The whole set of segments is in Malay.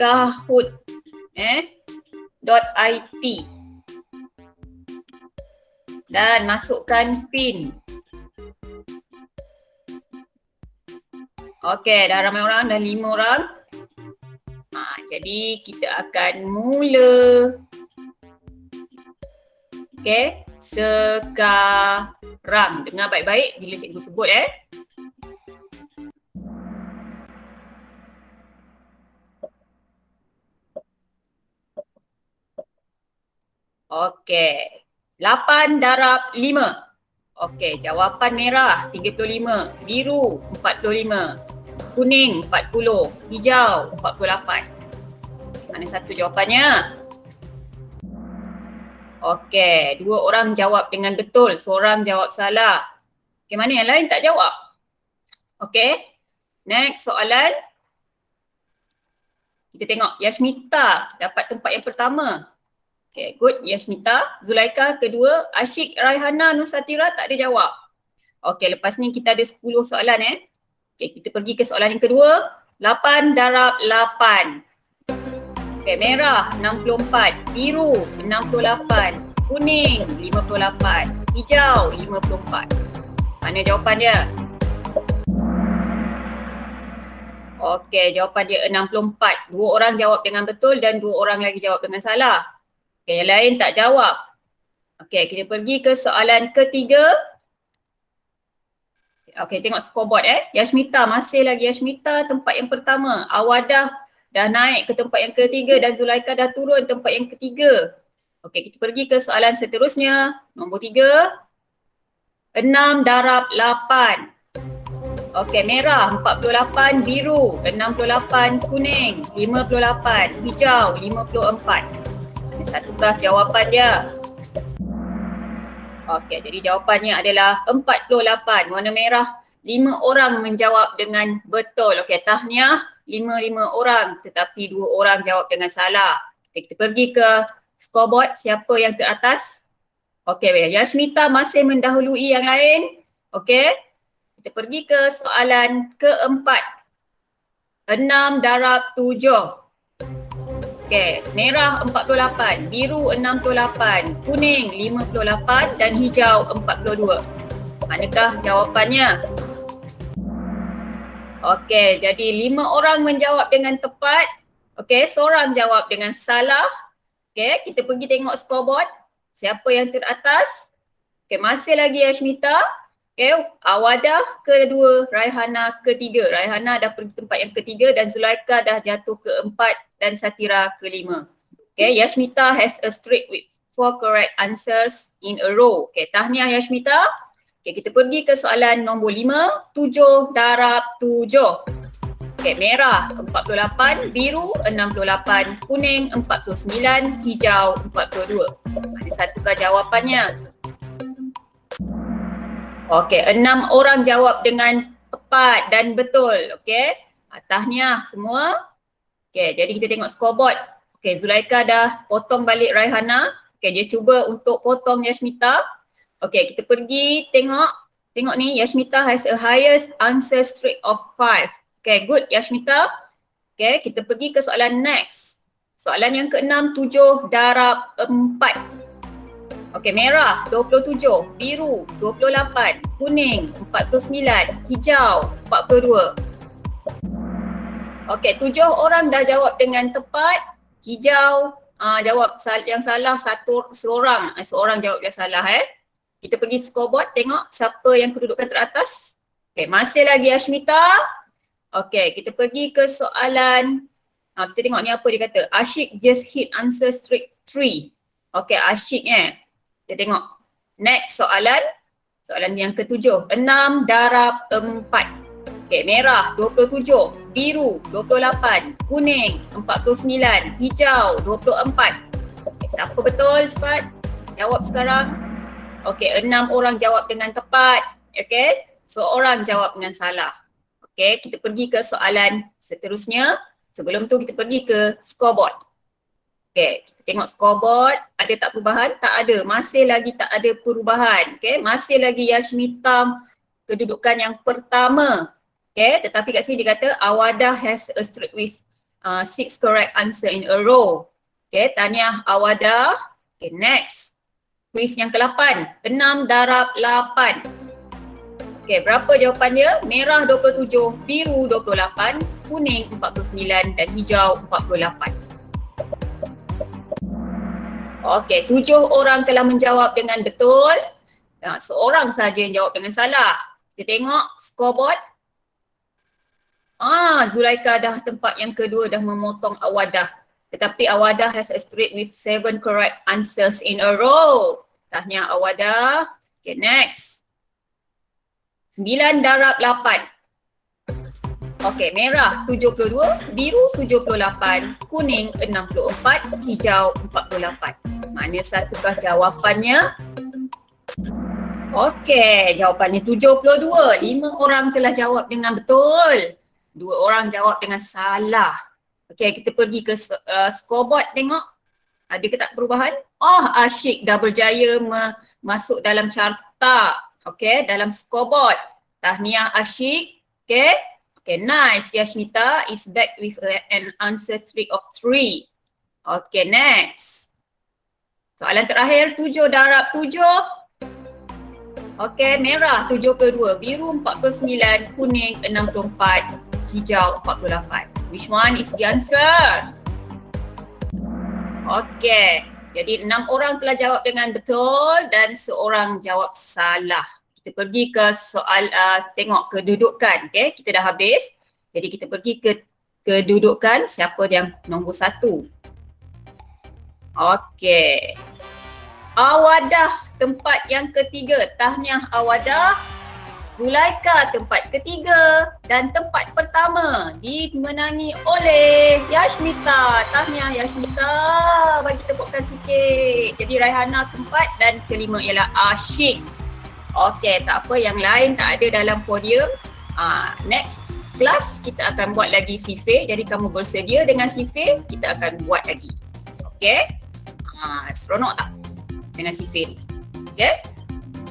Kahoot .it dan masukkan PIN. Okey, dah ramai orang, dah 5 orang. Jadi kita akan mula. Okey, sekarang. Dengar baik-baik bila cikgu sebut Okey. 8 darab 5. Okey, jawapan merah 35, biru 45, kuning 40, hijau 48. Mana satu jawapannya? Okey, 2 orang jawab dengan betul, seorang jawab salah. Okey, mana yang lain tak jawab? Okey, next soalan. Kita tengok Yasmita dapat tempat yang pertama. Okay, good. Yasmita. Zulaika kedua. Asyik, Raihana, Nusatira tak ada jawab. Okay, lepas ni kita ada 10 soalan Okay, kita pergi ke soalan yang kedua. 8 darab 8. Okay, merah 64, biru 68, kuning 58, hijau 54. Mana jawapan dia? Okay, jawapan dia 64. 2 orang jawab dengan betul dan 2 orang lagi jawab dengan salah. Okay, yang lain tak jawab. Okay, kita pergi ke soalan ketiga. Okay, tengok scoreboard Yasmita, masih lagi Yasmita tempat yang pertama. Awadah dah naik ke tempat yang ketiga dan Zulaika dah turun tempat yang ketiga. Okay, kita pergi ke soalan seterusnya. Nombor 3. 6 darab 8. Okay, merah 48, biru 68, kuning 58, hijau 54. Satukah jawapan dia? Okey, jadi jawapannya adalah 48. Warna merah, 5 orang menjawab dengan betul. Okey, tahniah 5 orang tetapi 2 orang jawab dengan salah. Kita pergi ke scoreboard, siapa yang teratas? Okey, Yasmita masih mendahului yang lain. Okey, kita pergi ke soalan keempat. 6 darab 7. Okey, merah 48, biru 68, kuning 58 dan hijau 42. Manakah jawapannya? Okey, jadi 5 orang menjawab dengan tepat. Okey, seorang jawab dengan salah. Okey, kita pergi tengok scoreboard. Siapa yang teratas? Okey, masih lagi Yasmita. Okey, Awadah kedua, Raihana ketiga. Raihana dah pergi tempat yang ketiga dan Zulaika dah jatuh keempat dan Satira kelima. Okay, Yasmita has a streak with 4 correct answers in a row. Okay, tahniah Yasmita. Okay, kita pergi ke soalan nombor 5. 7 darab 7. Okay, merah 48, biru 68, kuning 49, hijau 42. Ada satukah jawapannya? Okay, 6 orang jawab dengan tepat dan betul. Okay, tahniah semua. Okay, jadi kita tengok scoreboard. Okay, Zulaika dah potong balik Raihana. Okay, dia cuba untuk potong Yasmita. Okay, kita pergi tengok. Tengok ni, Yasmita has a highest answer streak of 5. Okay, good Yasmita. Okay, kita pergi ke soalan next. Soalan yang ke-6, 7 darab 4. Okay, merah 27, biru 28, kuning 49, hijau 42. Okay, 7 orang dah jawab dengan tepat. Hijau jawab yang salah seorang jawab yang salah Kita pergi scoreboard tengok siapa yang kedudukan teratas. Okay, masih lagi Yasmita. Okay, kita pergi ke soalan. Kita tengok ni apa dia kata. Asyik just hit answer streak 3. Okay, asyik Kita tengok next soalan. Soalan yang ke-7. 6 darab 4. Okay, merah 27, biru 28, kuning 49, hijau 24. Okay, siapa betul cepat? Jawab sekarang. Okay, 6 orang jawab dengan tepat. Okay, seorang jawab dengan salah. Okay, kita pergi ke soalan seterusnya. Sebelum tu kita pergi ke scoreboard. Okay, kita tengok scoreboard. Ada tak perubahan? Tak ada. Masih lagi tak ada perubahan. Okay, masih lagi Yasmita kedudukan yang pertama. Okay, tetapi kat sini dia kata Awadah has a streak with 6 correct answer in a row. Okay, tahniah Awada. Okay, next. Quiz yang ke-8. 6 darab 8. Okay, berapa jawapan dia? Merah 27, biru 28, kuning 49 dan hijau 48. Okay, 7 orang telah menjawab dengan betul. Seorang saja yang jawab dengan salah. Kita tengok scoreboard. Zulaika dah tempat yang kedua dah memotong Awadah. Tetapi Awadah has a streak with 7 correct answers in a row. Tahniah Awadah. Okay, next. 9 darab 8. Okey, merah 72, biru 78, kuning 64, hijau 48. Mana satukah jawapannya? Okey, jawapannya 72. 5 orang telah jawab dengan betul. 2 orang jawab dengan salah. Okey, kita pergi ke scoreboard tengok. Ada ke tak perubahan? Asyik dah berjaya masuk dalam carta. Okay, dalam scoreboard. Tahniah Asyik. Okay. Okay, nice. Yashmita is back with an answer streak of 3. Okay, next. Soalan terakhir, 7 darab 7. Okay, merah 72, biru 49, kuning 64, hijau 48. Which one is the answer? Okay. Jadi 6 orang telah jawab dengan betul dan seorang jawab salah. Kita pergi ke soal tengok kedudukan. Okay, kita dah habis. Jadi kita pergi ke kedudukan siapa yang nombor 1. Okay. Awadah tempat yang ketiga. Tahniah Awadah. Zulaika tempat ketiga dan tempat pertama dimenangi oleh Yashmita. Tahniah Yashmita. Bagi tepukan sikit. Jadi Raihana tempat dan kelima ialah Asyik. Okey, tak apa, yang lain tak ada dalam podium. Next class kita akan buat lagi survey. Jadi kamu bersedia dengan survey, kita akan buat lagi. Okey? Seronok tak dengan survey ni? Okey?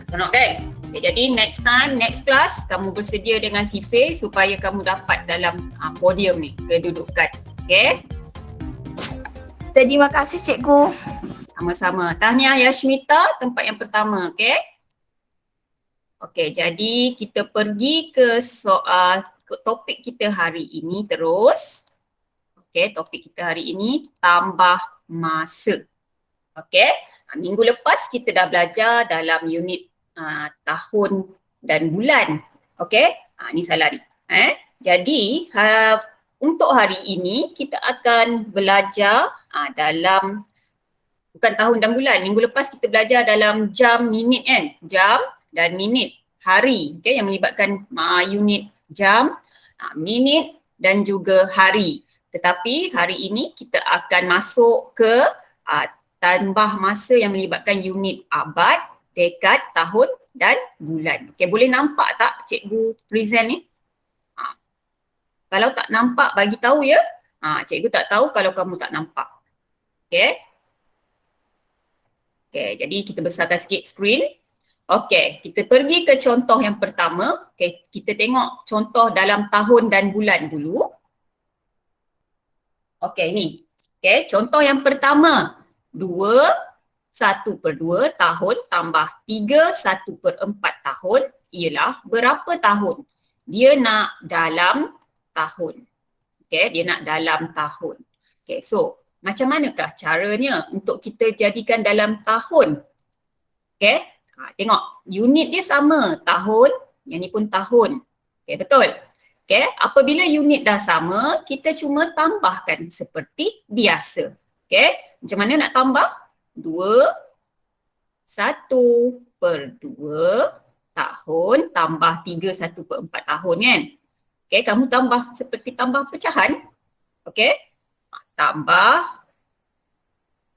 Seronok kan? Okay, jadi next time, next class, kamu bersedia dengan survey supaya kamu dapat dalam podium ni, kedudukan. Okay? Terima kasih cikgu. Sama-sama. Tahniah Yashmita, tempat yang pertama. Okay? Okay, jadi kita pergi ke soal, topik kita hari ini terus. Okay, topik kita hari ini, tambah masa. Okay? Minggu lepas kita dah belajar dalam unit tahun dan bulan. Okey? Ni salah ni. Jadi untuk hari ini kita akan belajar dalam bukan tahun dan bulan. Minggu lepas kita belajar dalam jam, minit kan? Jam dan minit, hari. Okey, yang melibatkan unit jam, minit dan juga hari. Tetapi hari ini kita akan masuk ke tambah masa yang melibatkan unit abad, dekad, tahun dan bulan. Okay, boleh nampak tak cikgu present ni? Kalau tak nampak bagi tahu ya. Cikgu tak tahu kalau kamu tak nampak. Okay. Okay, jadi kita besarkan sikit screen. Okay, kita pergi ke contoh yang pertama. Okay, kita tengok contoh dalam tahun dan bulan dulu. Okay, ni. Okay, contoh yang pertama. 1/2 tahun tambah 3/1/4 tahun ialah berapa tahun? Dia nak dalam tahun. Okay, dia nak dalam tahun. Okay, so macam manakah caranya untuk kita jadikan dalam tahun? Okay, tengok unit dia sama, tahun, yang ni pun tahun. Okay, betul? Okay, apabila unit dah sama, kita cuma tambahkan seperti biasa. Okay, macam mana nak tambah? 1/2 tahun tambah 3/1/4 tahun kan? Okay, kamu tambah seperti tambah pecahan. Okay, tambah.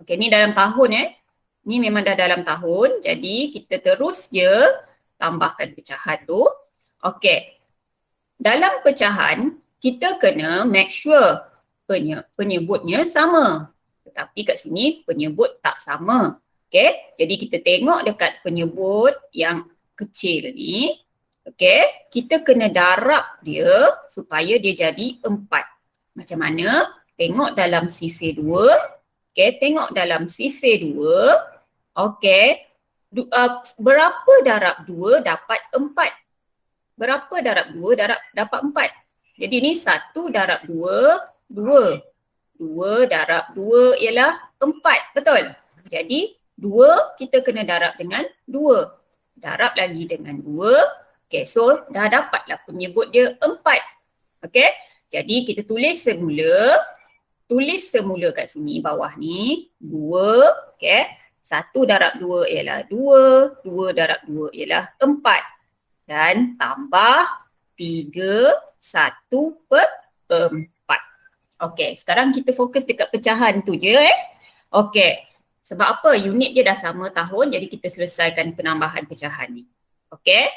Okay, ni dalam tahun ni memang dah dalam tahun. Jadi kita terus je tambahkan pecahan tu. Okay, dalam pecahan kita kena make sure penyebutnya sama. Tetapi kat sini penyebut tak sama. Okay, jadi kita tengok dekat penyebut yang kecil ni. Okay, kita kena darab dia supaya dia jadi 4. Macam mana? tengok dalam sifir 2. Okay, tengok dalam sifir 2. Okay, berapa darab 2 dapat 4? Berapa darab 2 dapat 4? Jadi ni 1 darab 2, 2. 2 darab 2 ialah 4, betul? Jadi 2 kita kena darab dengan 2. Darab lagi dengan 2. Okay, so dah dapatlah penyebut dia 4. Okay, jadi kita tulis semula. Tulis semula kat sini bawah ni 2. Okay, 1 darab 2 ialah 2. 2 darab 2 ialah 4. Dan tambah 3, 1 per 4. Okay, sekarang kita fokus dekat pecahan tu je Okay, sebab apa? Unit dia dah sama tahun, jadi kita selesaikan penambahan pecahan ni. Okay,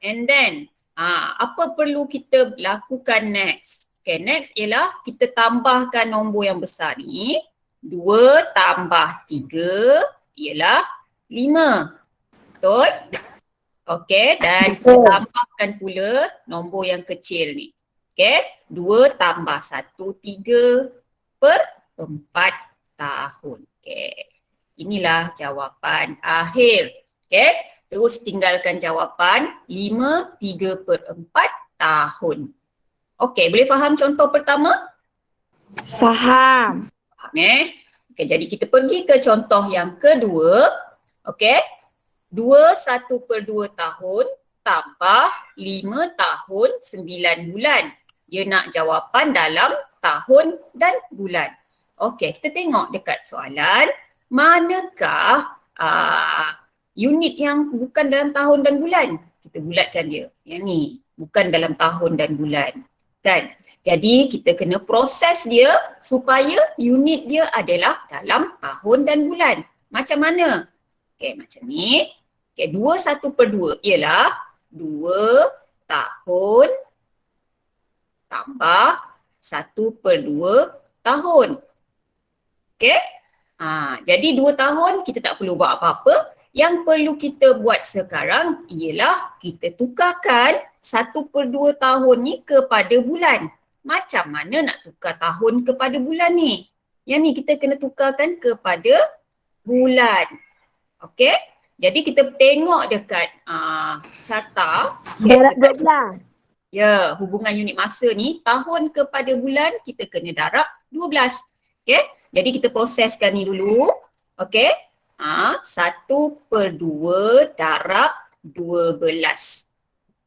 and then apa perlu kita lakukan next? Okay, next ialah kita tambahkan nombor yang besar ni. 2 tambah 3 ialah 5. Betul? Okay, dan kita tambahkan pula nombor yang kecil ni. Okay, 2 tambah 1, 3 per 4 tahun. Okay, inilah jawapan akhir. Okay, terus tinggalkan jawapan 5, 3 per 4 tahun. Okay, boleh faham contoh pertama? Faham. Faham Okay, jadi kita pergi ke contoh yang kedua. Okay, 2 1 per 2 tahun tambah 5 tahun 9 bulan. Dia nak jawapan dalam tahun dan bulan. Okay, kita tengok dekat soalan. Manakah unit yang bukan dalam tahun dan bulan? Kita bulatkan dia. Yang ni, bukan dalam tahun dan bulan. Kan? Jadi kita kena proses dia supaya unit dia adalah dalam tahun dan bulan. Macam mana? Okay, macam ni. Okay, 2 1 per 2 ialah 2 tahun tambah 1 per 2 tahun. Okay? Jadi 2 tahun kita tak perlu buat apa-apa. Yang perlu kita buat sekarang ialah kita tukarkan 1 per 2 tahun ni kepada bulan. Macam mana nak tukar tahun kepada bulan ni? Yang ni kita kena tukarkan kepada bulan. Okay? Jadi kita tengok dekat carta. Darab 12. Ya, hubungan unit masa ni tahun kepada bulan kita kena darab 12. Okay? Jadi kita proseskan ni dulu. Okay? 1 per 2 darab 12.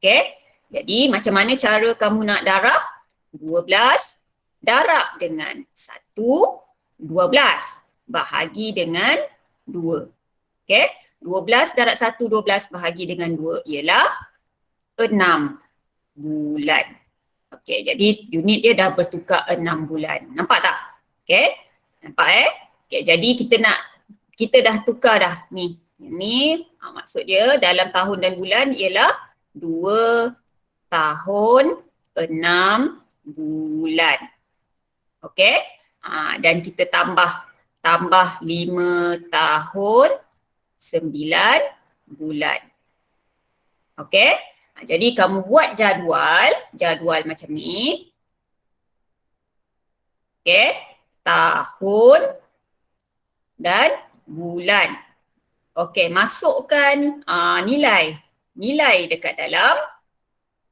Okay? Jadi macam mana cara kamu nak darab? 12 darab dengan 1, 12 bahagi dengan 2. Okay? 12 darab 1, 12 bahagi dengan 2 ialah 6 bulan. Okay, jadi unit dia dah bertukar 6 bulan. Nampak tak? Okay? Nampak Okay, jadi kita dah tukar dah ni. Ni maksud dia dalam tahun dan bulan ialah 2 tahun 6 bulan. Okey? Dan kita tambah 5 tahun 9 bulan. Okey? Jadi kamu buat jadual macam ni. Okey? Tahun dan bulan. Okey, masukkan nilai dekat dalam.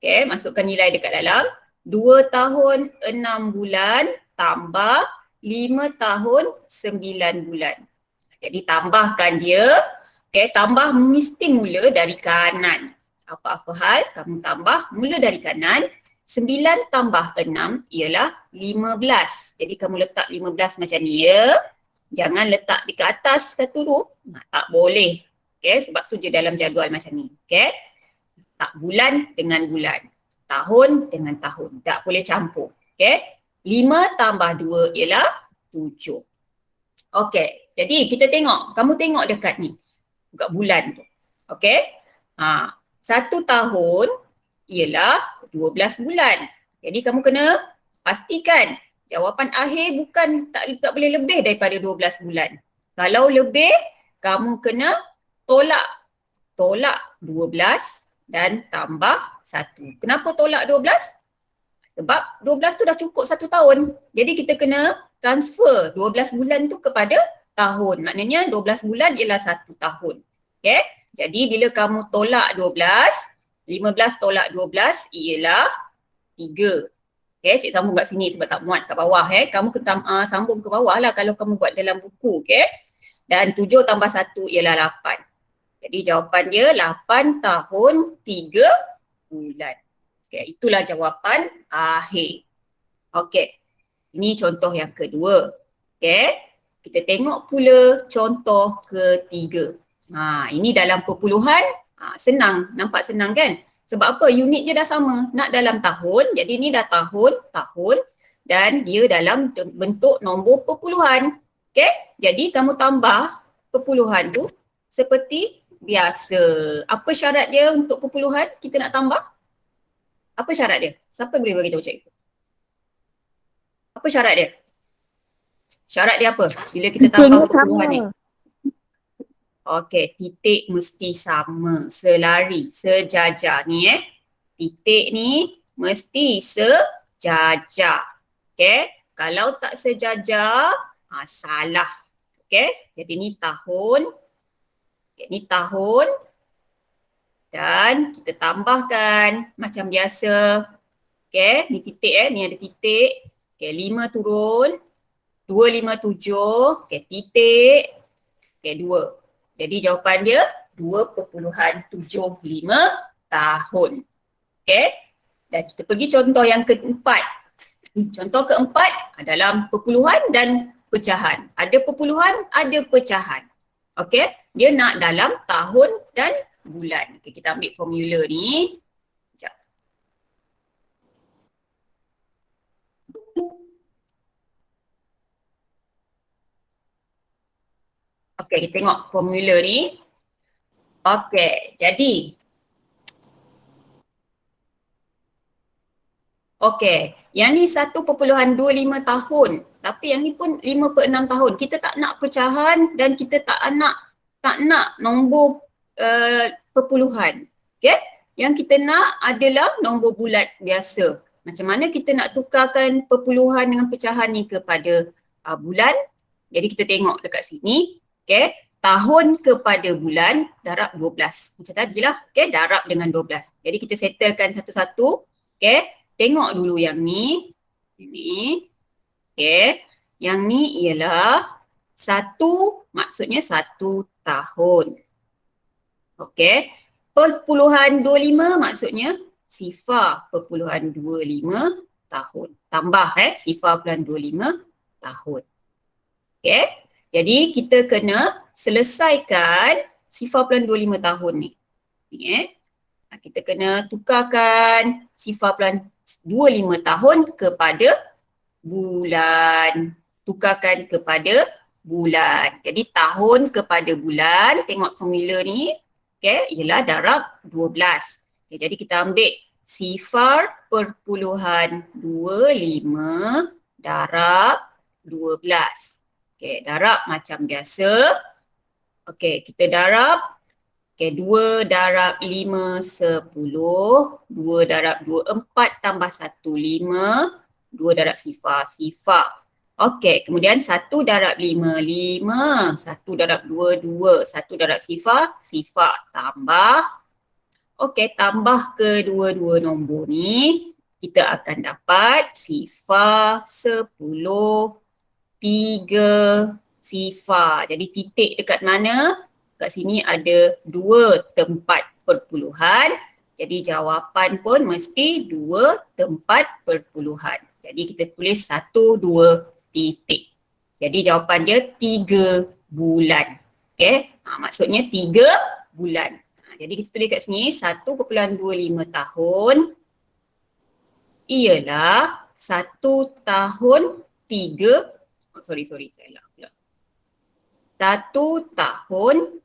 Okey, masukkan nilai dekat dalam. 2 tahun 6 bulan tambah 5 tahun 9 bulan. Jadi tambahkan dia. Okey, tambah mesti mula dari kanan. Apa-apa hal, kamu tambah mula dari kanan. 9 tambah 6 ialah 15. Jadi kamu letak 15 macam ni ya. Jangan letak di ke atas satu tu. Tak boleh. Okay, sebab tu je dalam jadual macam ni. Okay. Tak bulan dengan bulan. Tahun dengan tahun. Tak boleh campur. Okay. 5 tambah 2 ialah 7. Okay. Jadi kita tengok. Kamu tengok dekat ni. Dekat bulan tu. Okay. 1 tahun ialah 12 bulan. Jadi kamu kena pastikan jawapan akhir bukan tak boleh lebih daripada 12 bulan. Kalau lebih, kamu kena tolak 12 dan tambah 1. Kenapa tolak 12? Sebab 12 tu dah cukup 1 tahun. Jadi kita kena transfer 12 bulan tu kepada tahun. Maknanya 12 bulan ialah 1 tahun. Okay. Jadi bila kamu tolak 12, 15 tolak 12 ialah 3. Okay, cik sambung kat sini sebab tak muat kat bawah. Kamu kena sambung ke bawah lah kalau kamu buat dalam buku. Okay. Dan 7 tambah 1 ialah 8. Jadi jawapan dia 8 tahun 3 bulan. Okay, itulah jawapan akhir. Okay, ini contoh yang kedua. Okay, kita tengok pula contoh ketiga. Ini dalam perpuluhan, senang, nampak senang kan? Sebab apa? Unit dia dah sama, nak dalam tahun, jadi ni dah tahun, dan dia dalam bentuk nombor perpuluhan. Okay, jadi kamu tambah perpuluhan tu seperti biasa. Apa syarat dia untuk perpuluhan kita nak tambah? Apa syarat dia? Siapa boleh beritahu cikgu? Apa syarat dia? Syarat dia apa? Bila kita tambah perpuluhan ni. Okey, titik mesti sama, selari, sejajar ni Titik ni mesti sejajar. Okey, kalau tak sejajar, salah. Okey, jadi ni tahun. Okay, ni tahun. Dan kita tambahkan macam biasa. Okey, ni titik ni ada titik. Okey, 5 turun. 257. Okey, titik. Okey, 2. Jadi jawapan dia 2.75 tahun. Okey. Dan kita pergi contoh yang keempat. Contoh keempat dalam perpuluhan dan pecahan. Ada perpuluhan, ada pecahan. Okey. Dia nak dalam tahun dan bulan. Okey, kita ambil formula ni. Sekejap. Okey, kita tengok formula ni. Okey, jadi. Okey, yang ni 1.25 tahun. Tapi yang ni pun 5.6 tahun. Kita tak nak pecahan dan kita tak nak nombor perpuluhan. Okey, yang kita nak adalah nombor bulat biasa. Macam mana kita nak tukarkan perpuluhan dengan pecahan ni kepada bulan? Jadi kita tengok dekat sini. Okay, tahun kepada bulan darab 12. Macam tadi lah, okay, darab dengan 12. Jadi kita settlekan satu-satu. Okay, tengok dulu yang ni. Ini. Okay, yang ni ialah 1, maksudnya 1 tahun. Okay, perpuluhan 25 maksudnya sifar perpuluhan 25 tahun. Tambah sifar perpuluhan 25 tahun. Okay. Jadi kita kena selesaikan sifar perpuluhan 25 tahun ni. Kita kena tukarkan sifar perpuluhan 25 tahun kepada bulan. Tukarkan kepada bulan. Jadi tahun kepada bulan, tengok formula ni, ialah darab 12. Jadi kita ambil sifar perpuluhan 25 darab 12. Okey, darab macam biasa. Okey, kita darab. Okey, 2 darab 5, 10. 2 darab 2, 4 tambah 1, 5. 2 darab sifar, sifar. Okey, kemudian 1 darab 5, 5. 1 darab 2, 2. 1 darab sifar, sifar. Tambah. Okey, tambah kedua-dua nombor ni. Kita akan dapat sifar 10. 3 sifar. Jadi titik dekat mana? Kat sini ada 2 tempat perpuluhan. Jadi jawapan pun mesti 2 tempat perpuluhan. Jadi kita tulis 1, 2 titik. Jadi jawapan dia 3 bulan. Okey, maksudnya 3 bulan. Jadi kita tulis kat sini 1.25 tahun ialah 1 tahun 3. Sorry, salah pula. 1 tahun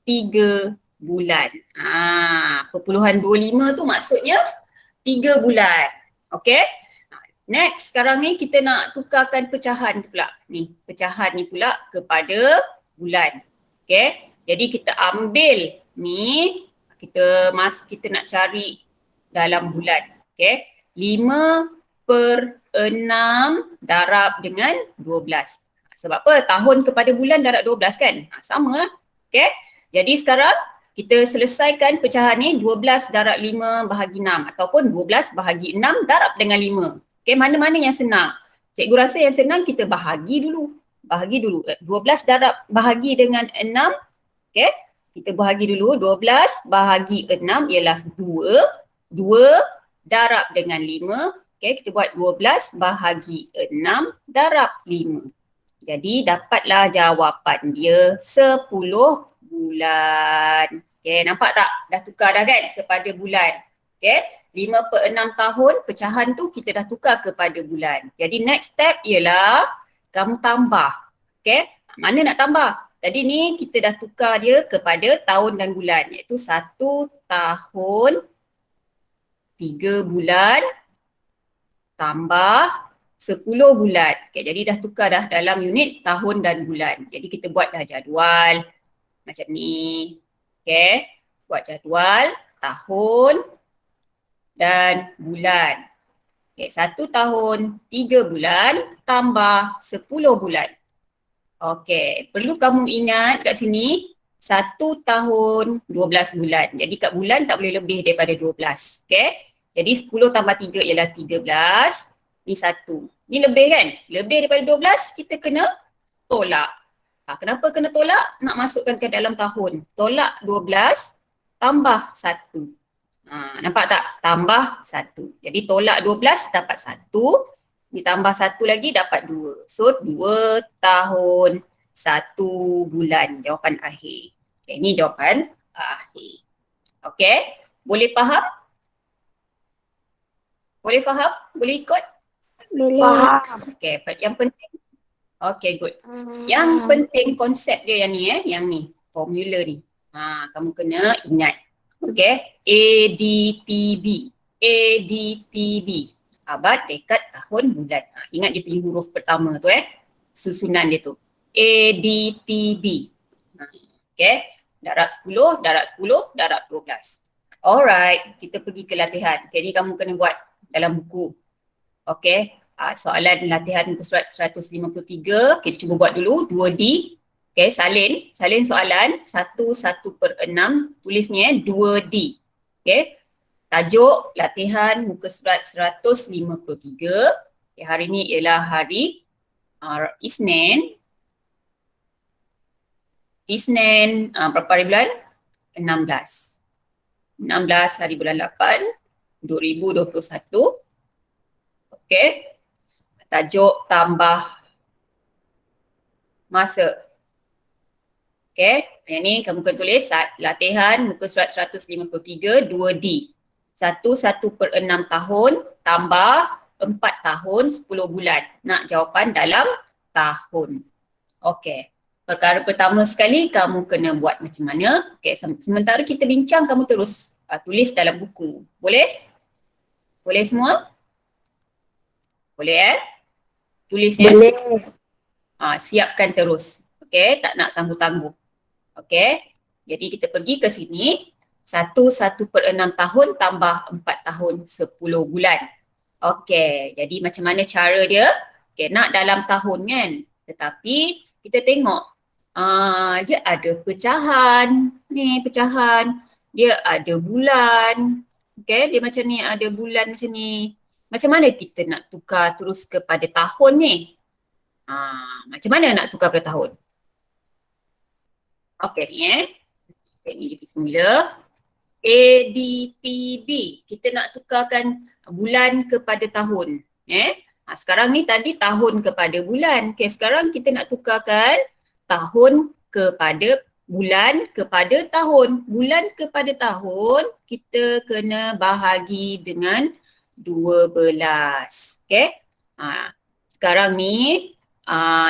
3 bulan. Perpuluhan 25 tu maksudnya 3 bulan. Okay. Next, sekarang ni kita nak tukarkan pecahan pula. Ni, pecahan ni pula kepada bulan. Okay. Jadi kita ambil ni, kita nak cari dalam bulan. Okay. 5 per 6 darab dengan 12. Sebab apa? Tahun kepada bulan darab 12 kan? Sama lah. Okay. Jadi sekarang kita selesaikan pecahan ni 12 darab 5 bahagi 6 ataupun 12 bahagi 6 darab dengan 5. Okay, mana-mana yang senang. Cikgu rasa yang senang kita bahagi dulu. Bahagi dulu. 12 darab bahagi dengan 6. Okay. Kita bahagi dulu. 12 bahagi 6 ialah 2. 2 darab dengan 5. Okay, kita buat 12 bahagi 6 darab 5. Jadi dapatlah jawapan dia 10 bulan. Okay, nampak tak? Dah tukar dah kan kepada bulan. Okay, 5 per 6 tahun, pecahan tu kita dah tukar kepada bulan. Jadi next step ialah kamu tambah. Okay, mana nak tambah? Tadi ni kita dah tukar dia kepada tahun dan bulan, iaitu 1 tahun 3 bulan tambah 10 bulan. Okay, jadi dah tukar dah dalam unit tahun dan bulan. Jadi kita buat dah jadual macam ni. Okay, buat jadual tahun dan bulan. Okay, 1 tahun 3 bulan tambah 10 bulan. Okay, perlu kamu ingat kat sini 1 tahun 12 bulan. Jadi kat bulan tak boleh lebih daripada 12. Okay, jadi 10 tambah 3 ialah 13. Ni 1. Ni lebih kan? Lebih daripada 12 kita kena tolak. Kenapa kena tolak? Nak masukkan ke dalam tahun. Tolak 12 tambah 1. Nampak tak? Tambah 1. Jadi tolak 12 dapat 1. Ditambah 1 lagi dapat 2. So 2 tahun 1 bulan. Jawapan akhir. Okay, ini jawapan akhir. Okay, boleh faham? Boleh faham? Boleh ikut? Faham. Okay, yang penting. Okay, good. Yang penting konsep dia yang ni yang ni. Formula ni. Kamu kena ingat. Okay, ADTB. ADTB. Abad, dekad, tahun, bulan. Ingat dia punya huruf pertama tu susunan dia tu. ADTB. Okay, darab 10, darab 10, darab 12. Alright, kita pergi ke latihan. Okay, ni kamu kena buat dalam buku. Okay, soalan latihan muka surat 153. Kita cuba buat dulu 2D. Okay, salin soalan 1 per 6. Tulis ni 2D. Okay, tajuk latihan muka surat 153. Okay, hari ni ialah hari Isnin. Berapa hari bulan? 16 hari bulan 8 2021. Okay, tajuk tambah masa. Okay, yang ni kamu kena tulis latihan muka surat 153 2D. 1 per 6 tahun tambah 4 tahun 10 bulan. Nak jawapan dalam tahun. Okay, perkara pertama sekali kamu kena buat macam mana. Okay, sementara kita bincang kamu terus tulis dalam buku. Boleh? Boleh semua? Boleh Tulis Boleh. Siapkan terus. Okay, tak nak tangguh-tangguh. Okay, jadi kita pergi ke sini. 1 per 6 tahun tambah 4 tahun 10 bulan. Okay, jadi macam mana cara dia? Okay, nak dalam tahun kan? Tetapi kita tengok dia ada pecahan. Ni pecahan. Dia ada bulan. Okay, dia macam ni ada bulan macam ni. Macam mana kita nak tukar terus kepada tahun ni? Macam mana nak tukar pada tahun? Okay ni Okay, ni kita semula. ADTB. Kita nak tukarkan bulan kepada tahun. Sekarang ni tadi tahun kepada bulan. Okay, sekarang kita nak tukarkan tahun kepada bulan kepada tahun. Bulan kepada tahun kita kena bahagi dengan 12. Okay. Sekarang ni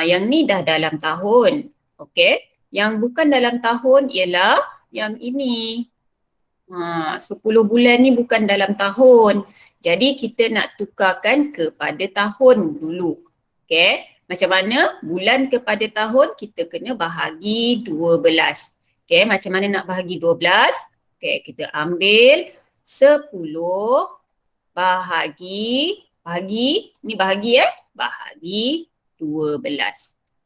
yang ni dah dalam tahun. Okay. Yang bukan dalam tahun ialah yang ini. 10 bulan ni bukan dalam tahun. Jadi kita nak tukarkan kepada tahun dulu. Okay. Macam mana? Bulan kepada tahun kita kena bahagi 12. Okay. Macam mana nak bahagi 12? Okay. Kita ambil 10 bahagi bahagi bahagi 12.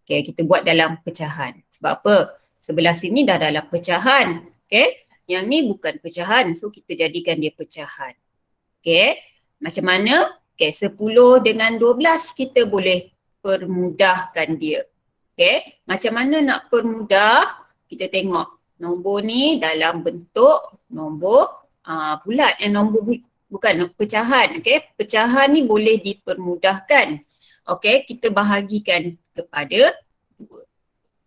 Okay, kita buat dalam pecahan. Sebab apa? Sebelah sini dah dalam pecahan. Okay, yang ni bukan pecahan. So kita jadikan dia pecahan. Okay, macam mana? Okay, 10 dengan 12 kita boleh permudahkan dia. Okay, macam mana nak permudah? Kita tengok nombor ni dalam bentuk nombor bulat. Nombor bukan pecahan. Okay, pecahan ni boleh dipermudahkan. Okay, kita bahagikan kepada 2.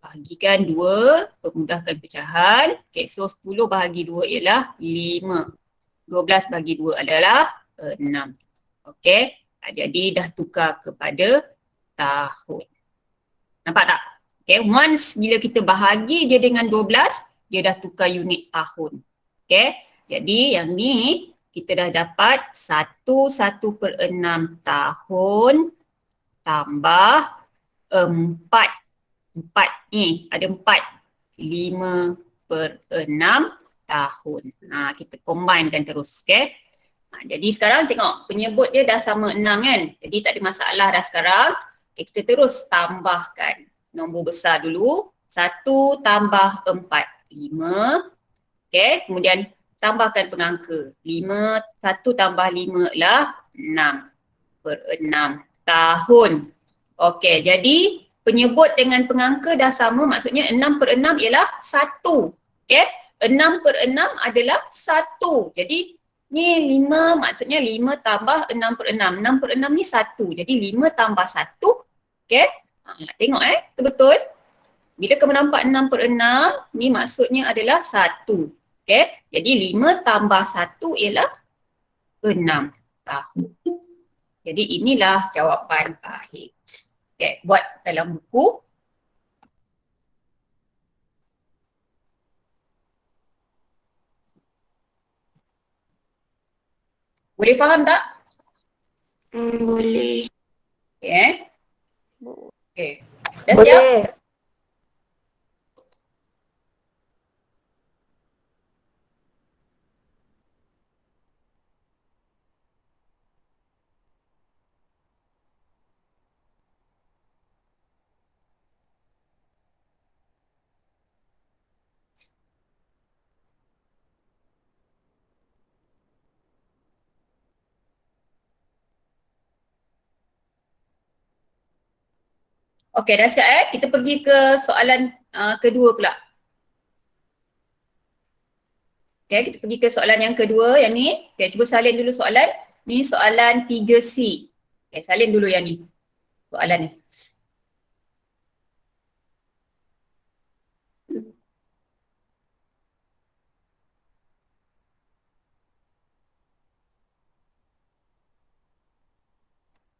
Bahagikan 2, permudahkan pecahan. Okay, so 10 bahagi 2 ialah 5. 12 bahagi 2 adalah 6. Okay, jadi dah tukar kepada tahun. Nampak tak? Okay, once bila kita bahagi je dengan 12, dia dah tukar unit tahun. Okay, jadi yang ni kita dah dapat 1/1/6 tahun tambah 4. 4 ni ada 4. 5/6 tahun. Kita combinekan terus. Okay. Jadi sekarang tengok penyebut dia dah sama 6 kan. Jadi tak ada masalah dah sekarang. Okay, kita terus tambahkan. Nombor besar dulu. 1 tambah 4. 5. Okay. Kemudian tambahkan pengangka. 5. 1 tambah 5 adalah 6/6 tahun. Okay. Jadi penyebut dengan pengangka dah sama. Maksudnya 6/6 ialah 1. Okay. 6/6 adalah 1. Jadi ni 5 maksudnya 5 tambah 6/6. 6/6 ni 1. Jadi 5 tambah 1. Okay. Tengok betul-betul. Bila kamu nampak 6/6 ni maksudnya adalah 1. Okay. Jadi 5 tambah 1 ialah 6 tahun. Jadi inilah jawapan akhir. Okay. Buat dalam buku. Boleh faham tak? Boleh. Okay. Okay. Dah siap? Boleh. Okey, dah siap Kita pergi ke soalan kedua pula. Okey, kita pergi ke soalan yang kedua yang ni. Okey, cuba salin dulu soalan. Ni soalan 3C. Okey, salin dulu yang ni. Soalan ni.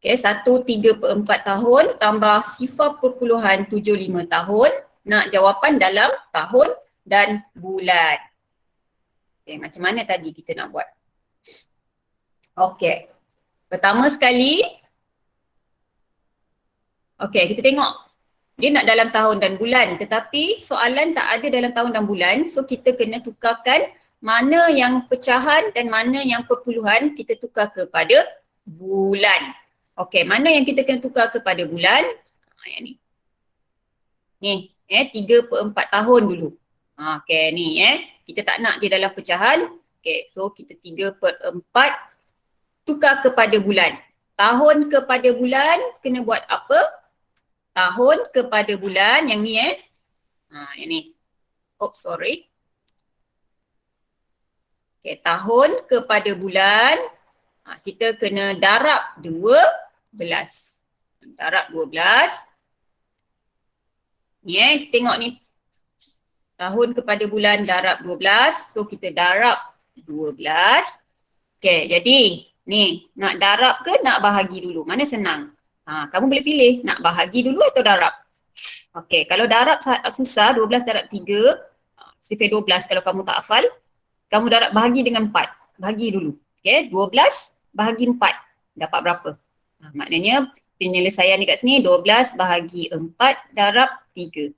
Okey, 1/3/4 tahun tambah 0.75 tahun. Nak jawapan dalam tahun dan bulan. Okey, macam mana tadi kita nak buat? Okey. Pertama sekali, okey, kita tengok. Dia nak dalam tahun dan bulan, tetapi soalan tak ada dalam tahun dan bulan. So kita kena tukarkan mana yang pecahan dan mana yang perpuluhan, kita tukar kepada bulan. Okey, mana yang kita kena tukar kepada bulan? Yang ni. Ni, 3/4 tahun dulu. Okey, ni kita tak nak dia dalam pecahan. Okey, so kita 3/4 tukar kepada bulan. Tahun kepada bulan kena buat apa? Tahun kepada bulan yang ni yang ni. Oops, sorry. Okey, tahun kepada bulan kita kena darab 12. Darab 12. Ni kita tengok ni. Tahun kepada bulan darab 12. So kita darab 12. Okey, jadi ni nak darab ke nak bahagi dulu? Mana senang? Kamu boleh pilih nak bahagi dulu atau darab. Okey, kalau darab susah, 12 darab 3, sifar 12 kalau kamu tak hafal. Kamu darab bahagi dengan 4. Bahagi dulu. Okey, 12 bahagi 4. Dapat berapa? Maknanya penyelesaian dekat sini 12 bahagi 4 darab 3.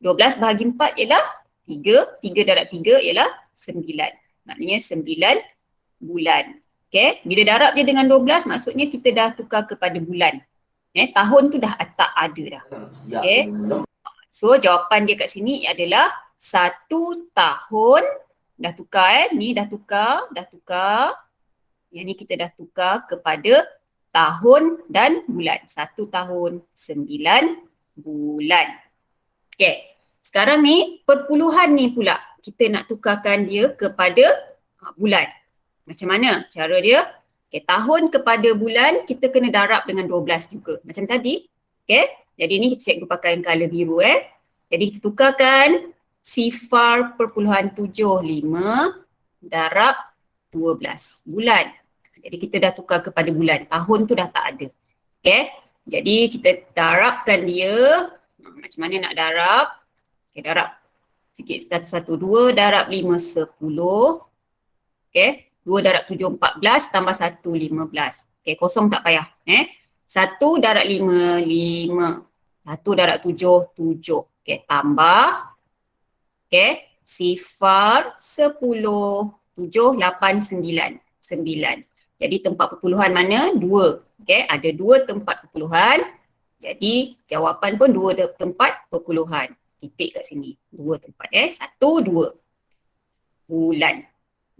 12 bahagi 4 ialah 3. 3 darab 3 ialah 9. Maknanya 9 bulan. Okay, bila darab je dengan 12 maksudnya kita dah tukar kepada bulan. Tahun tu dah tak ada dah. Okay, so jawapan dia kat sini adalah 1 tahun, dah tukar ni dah tukar. Yang ni kita dah tukar kepada tahun dan bulan. 1 tahun 9 bulan. Okay, sekarang ni perpuluhan ni pula kita nak tukarkan dia kepada bulan. Macam mana cara dia? Okay, tahun kepada bulan kita kena darab dengan 12 juga. Macam tadi. Okay, jadi ni kita cikgu pakai color biru Jadi kita tukarkan 0.75 darab 12 bulan. Jadi kita dah tukar kepada bulan. Tahun tu dah tak ada. Okay, jadi kita darabkan dia. Macam mana nak darab? Okay, darab sikit 112 darab 5 10. Okay, 2 darab 7 14 tambah 1 15. Okay, kosong tak payah. 1 darab 5 5. 1 darab 7 7. Okay, tambah. Okay, 0 10 7 8 9. 9. Jadi tempat perpuluhan mana? 2. Okay, ada 2 tempat perpuluhan. Jadi jawapan pun 2 tempat perpuluhan. Titik kat sini. 2 tempat 1 2. Bulan.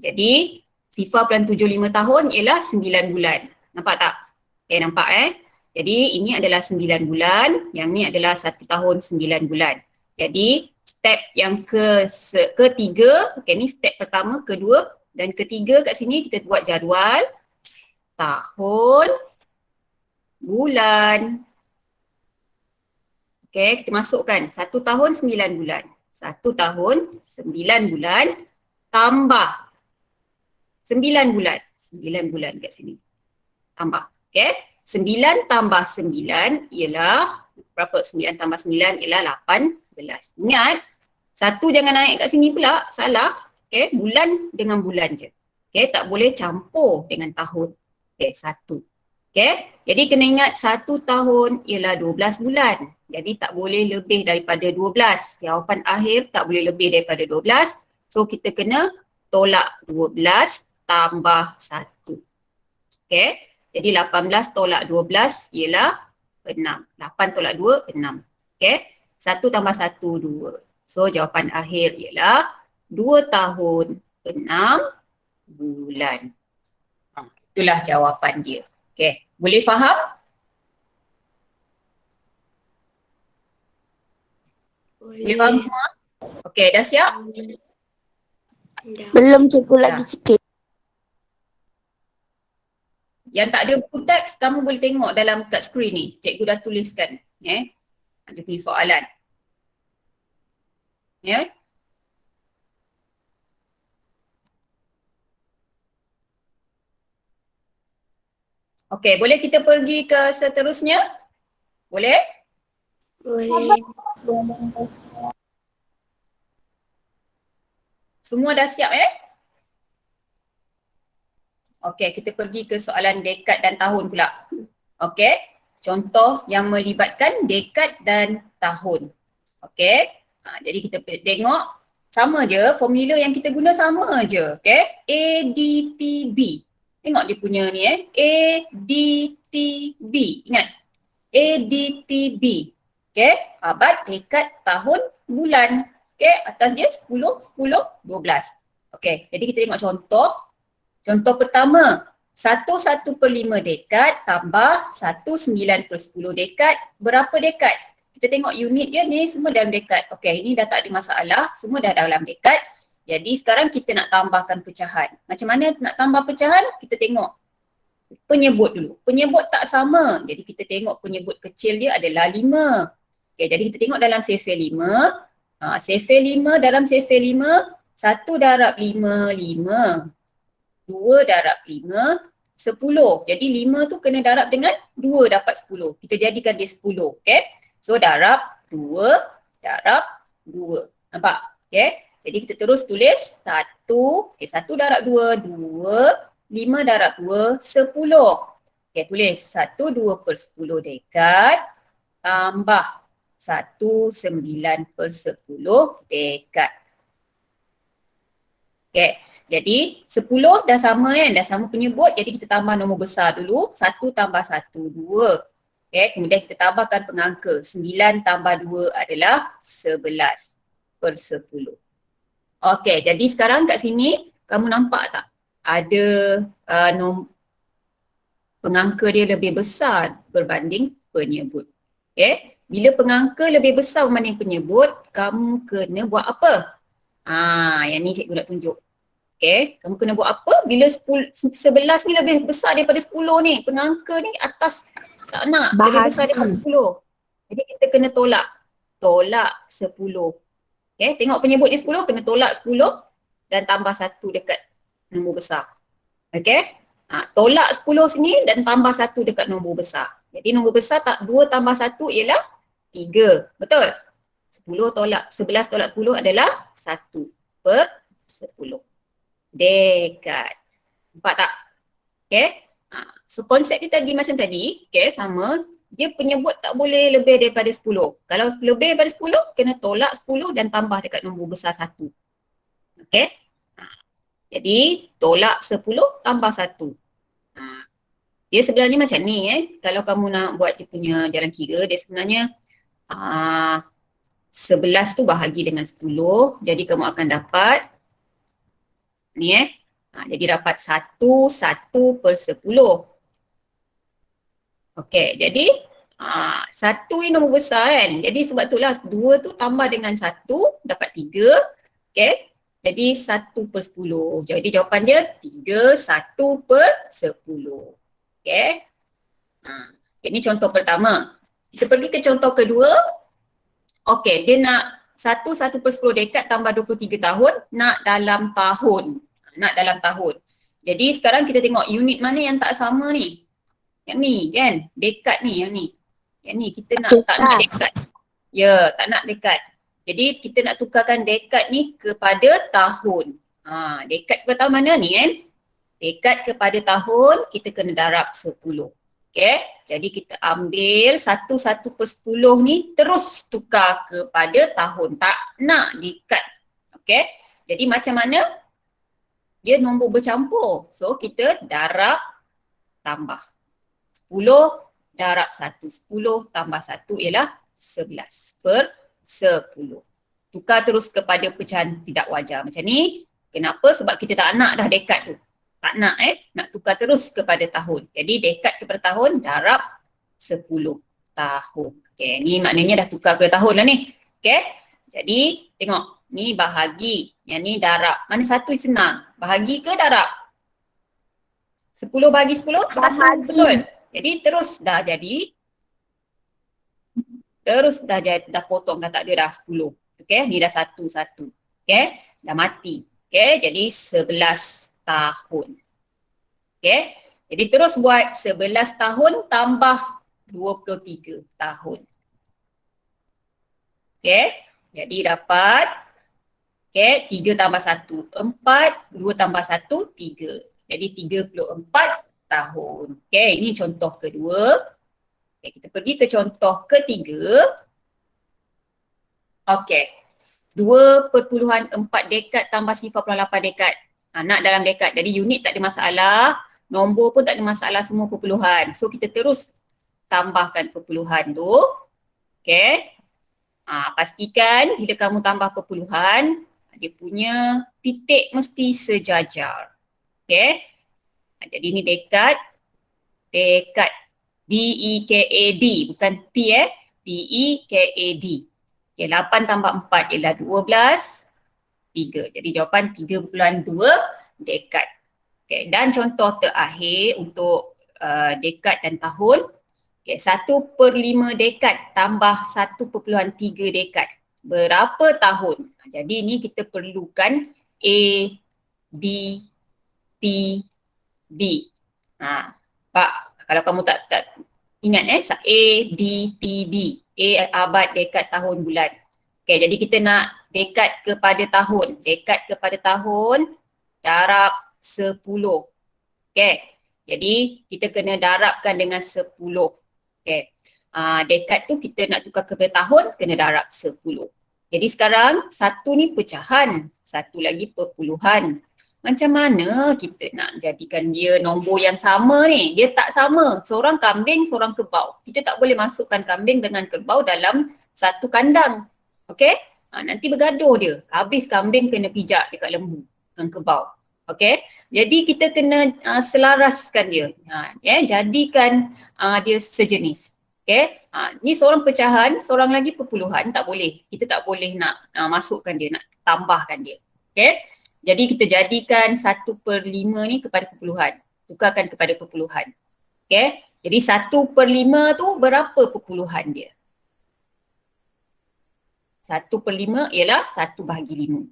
Jadi 0.75 tahun ialah 9 bulan. Nampak tak? Okay, nampak Jadi ini adalah 9 bulan, yang ni adalah 1 tahun 9 bulan. Jadi step yang ketiga, okay, ni step pertama, kedua dan ketiga kat sini kita buat jadual tahun, bulan. Okay, kita masukkan 1 tahun 9 bulan. 1 tahun 9 bulan tambah 9 bulan. 9 bulan kat sini. Tambah. Okay. 9 tambah 9 ialah berapa? 9 tambah 9 ialah 18. Ingat, 1 jangan naik kat sini pula. Salah. Okay. Bulan dengan bulan je. Okay. Tak boleh campur dengan tahun. Okay. 1. Okay. Jadi kena ingat 1 tahun ialah 12 bulan. Jadi tak boleh lebih daripada 12. Jawapan akhir tak boleh lebih daripada 12. So kita kena tolak 12 tambah 1. Okay. Jadi 18 tolak 12 ialah 6. 8 tolak 2, 6. Okay. 1 tambah 1, 2. So jawapan akhir ialah 2 tahun 6 bulan. Itulah jawapan dia. Okay. Boleh faham? Boleh faham semua? Okay, dah siap? Belum cikgu lagi sikit. Yang tak ada buku teks, kamu boleh tengok dalam kat skrin ni. Cikgu dah tuliskan. Ada tulis soalan. Okey, boleh kita pergi ke seterusnya? Boleh? Boleh. Semua dah siap Okey, kita pergi ke soalan dekad dan tahun pula. Okey, contoh yang melibatkan dekad dan tahun. Okey, jadi kita tengok sama je, formula yang kita guna sama je. Okey, ADTB. Tengok dia punya ni ADTB. Ingat, ADTB. Okey, abad, dekad, tahun, bulan. Okey, atas dia 10, 10, 12. Okey, jadi kita tengok contoh. Contoh pertama, 1/1/5 dekad tambah 1/9/10 dekad. Berapa dekad? Kita tengok unit dia ni semua dalam dekad. Okey, ini dah tak ada masalah. Semua dah dalam dekad. Jadi sekarang kita nak tambahkan pecahan. Macam mana nak tambah pecahan? Kita tengok penyebut dulu. Penyebut tak sama. Jadi kita tengok penyebut kecil dia adalah 5. Okey, jadi kita tengok dalam sifir 5. Sifir 5 dalam sifir 5, 1 darab 5, 5. 2 darab 5, 10. Jadi 5 tu kena darab dengan 2 dapat 10. Kita jadikan dia 10. Okay. So darab 2 darab 2. Nampak? Okay. Jadi kita terus tulis 1. Okay, 1 darab 2, 2. 5 darab 2, 10. Okay, tulis 1, 2/10 dekad tambah 1, 9/10 dekad. Okay. Jadi 10 dah sama kan, dah sama penyebut, jadi kita tambah nombor besar dulu. 1 tambah 1, 2. Okay, kemudian kita tambahkan pengangka. 9 tambah 2 adalah 11 per 10. Okay, jadi sekarang kat sini kamu nampak tak? Ada pengangka dia lebih besar berbanding penyebut. Okay, bila pengangka lebih besar berbanding penyebut, kamu kena buat apa? Yang ni cikgu nak tunjuk. Okay, kamu kena buat apa? Bila 11 ni lebih besar daripada 10 ni, pengangka ni atas tak nak, lebih besar daripada 10. Jadi kita kena tolak. Tolak 10. Okay, tengok penyebut ni 10, kena tolak 10 dan tambah 1 dekat nombor besar. Okay, tolak 10 sini dan tambah 1 dekat nombor besar. Jadi nombor besar 2 tambah 1 ialah 3. Betul? 11 tolak 10 adalah 1 per 10. Dekat. Nampak tak? Okay. So konsep dia tadi macam tadi. Okay, sama. Dia penyebut tak boleh lebih daripada 10. Kalau lebih daripada 10, kena tolak 10 dan tambah dekat nombor besar 1. Okay. Jadi tolak 10 tambah 1. Dia sebenarnya macam ni Kalau kamu nak buat dia punya jalan kira, dia sebenarnya 11 tu bahagi dengan 10. Jadi kamu akan dapat ni jadi dapat 1 per 10. Okey, jadi 1 ni nombor besar kan. Jadi sebab itulah 2 tu tambah dengan 1 dapat 3. Okey. Jadi 1 per 10. Jadi jawapan dia 3, 1 per 10. Okey. Ini contoh pertama. Kita pergi ke contoh kedua. Okey, dia nak 1 per 10 dekad tambah 23 tahun nak dalam tahun. Jadi sekarang kita tengok unit mana yang tak sama ni. Yang ni kan, dekad ni yang ni. Yang ni kita tak nak dekad. Ya, tak nak dekad. Jadi kita nak tukarkan dekad ni kepada tahun. Dekad kepada tahun mana ni kan? Dekad kepada tahun kita kena darab 10. Okay, jadi kita ambil 1 per 10 ni terus tukar kepada tahun. Tak nak dekad. Okay, jadi macam mana? Dia nombor bercampur. So kita darab tambah. 10 darab 1. 10 tambah 1 ialah 11 per 10. Tukar terus kepada pecahan tidak wajar macam ni. Kenapa? Sebab kita tak nak dah dekad tu. Tak nak nak tukar terus kepada tahun. Jadi dekad kepada tahun darab 10 tahun. Okay, ni maknanya dah tukar kepada tahun lah ni. Okay, jadi tengok. Ni bahagi. Yang ni darab. Mana satu senang? Bahagi ke darab? 10 bahagi 10? Bahagi. Betul. Jadi terus dah jadi. Dah potong. Dah tak ada dah 10. Okay, ni dah 1. Okay, dah mati. Okay, jadi 11 tahun. Okay, jadi terus buat 11 tahun tambah 23 tahun. Okay, jadi dapat 3 tambah 1, 4, 2 tambah 1, 3. Jadi 34 tahun. Okay, ini contoh kedua. Okay, kita pergi ke contoh ketiga. Okay, 2.4 dekad tambah 0.8 dekad. Nak dalam dekad. Jadi unit tak ada masalah. Nombor pun tak ada masalah, semua perpuluhan. So kita terus tambahkan perpuluhan tu. Okay. Pastikan bila kamu tambah perpuluhan, dia punya titik mesti sejajar. Okay. Jadi ni dekad. D-E-K-A-D. Bukan T D-E-K-A-D. Okay, 8 tambah 4 ialah 12. 3. Jadi jawapan 3.2 dekad. Okay, dan contoh terakhir untuk dekad dan tahun. Okay, 1/5 dekad tambah 1.3 dekad. Berapa tahun? Jadi ni kita perlukan A, B, T, D. Pak, kalau kamu tak ingat A, D, T, D. A abad, dekad, tahun, bulan. Okay, jadi kita nak dekad kepada tahun. Dekad kepada tahun darab 10. Okay, jadi kita kena darabkan dengan 10. Okay. Dekad tu kita nak tukar kepada tahun, kena darab 10. Jadi sekarang 1 ni pecahan, 1 lagi perpuluhan. Macam mana kita nak jadikan dia nombor yang sama ni? Dia tak sama. Seorang kambing, seorang kerbau. Kita tak boleh masukkan kambing dengan kerbau dalam satu kandang. Okey? Nanti bergaduh dia. Habis kambing kena pijak dekat lembu dengan kerbau. Okey? Jadi kita kena selaraskan dia. Jadikan dia sejenis. Okey? Ni seorang pecahan, seorang lagi perpuluhan, tak boleh. Kita tak boleh nak masukkan dia, nak tambahkan dia. Okey? Jadi kita jadikan 1/5 ni kepada perpuluhan. Tukarkan kepada perpuluhan. Okey? Jadi 1/5 tu berapa perpuluhan dia? 1/5 ialah 1/5.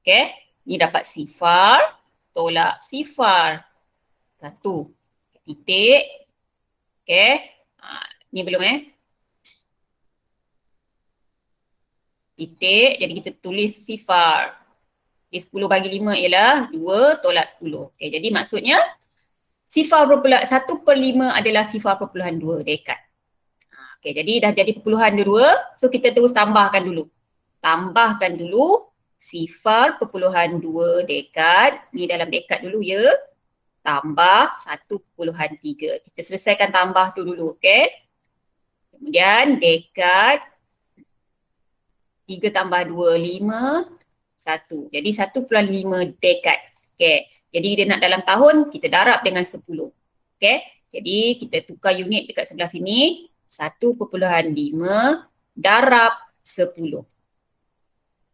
Okey? Ni dapat sifar, tolak sifar. 1. Titik. Okey? Ni belum titik, jadi kita tulis sifar. 10/5 ialah 2 tolak 10. Okey, jadi maksudnya sifar 1/5 adalah sifar perpuluhan 2 dekad. Okey, jadi dah jadi perpuluhan 2, so kita terus tambahkan dulu. Tambahkan dulu sifar perpuluhan 2 dekad. Ni dalam dekad dulu ya. Tambah 1/3. Kita selesaikan tambah tu dulu, okey. Kemudian dekad 3 tambah 2, 5, 1. Jadi 1/5 dekad. Okey. Jadi dia nak dalam tahun, kita darab dengan 10. Okey. Jadi kita tukar unit dekat sebelah sini. 1/5 darab 10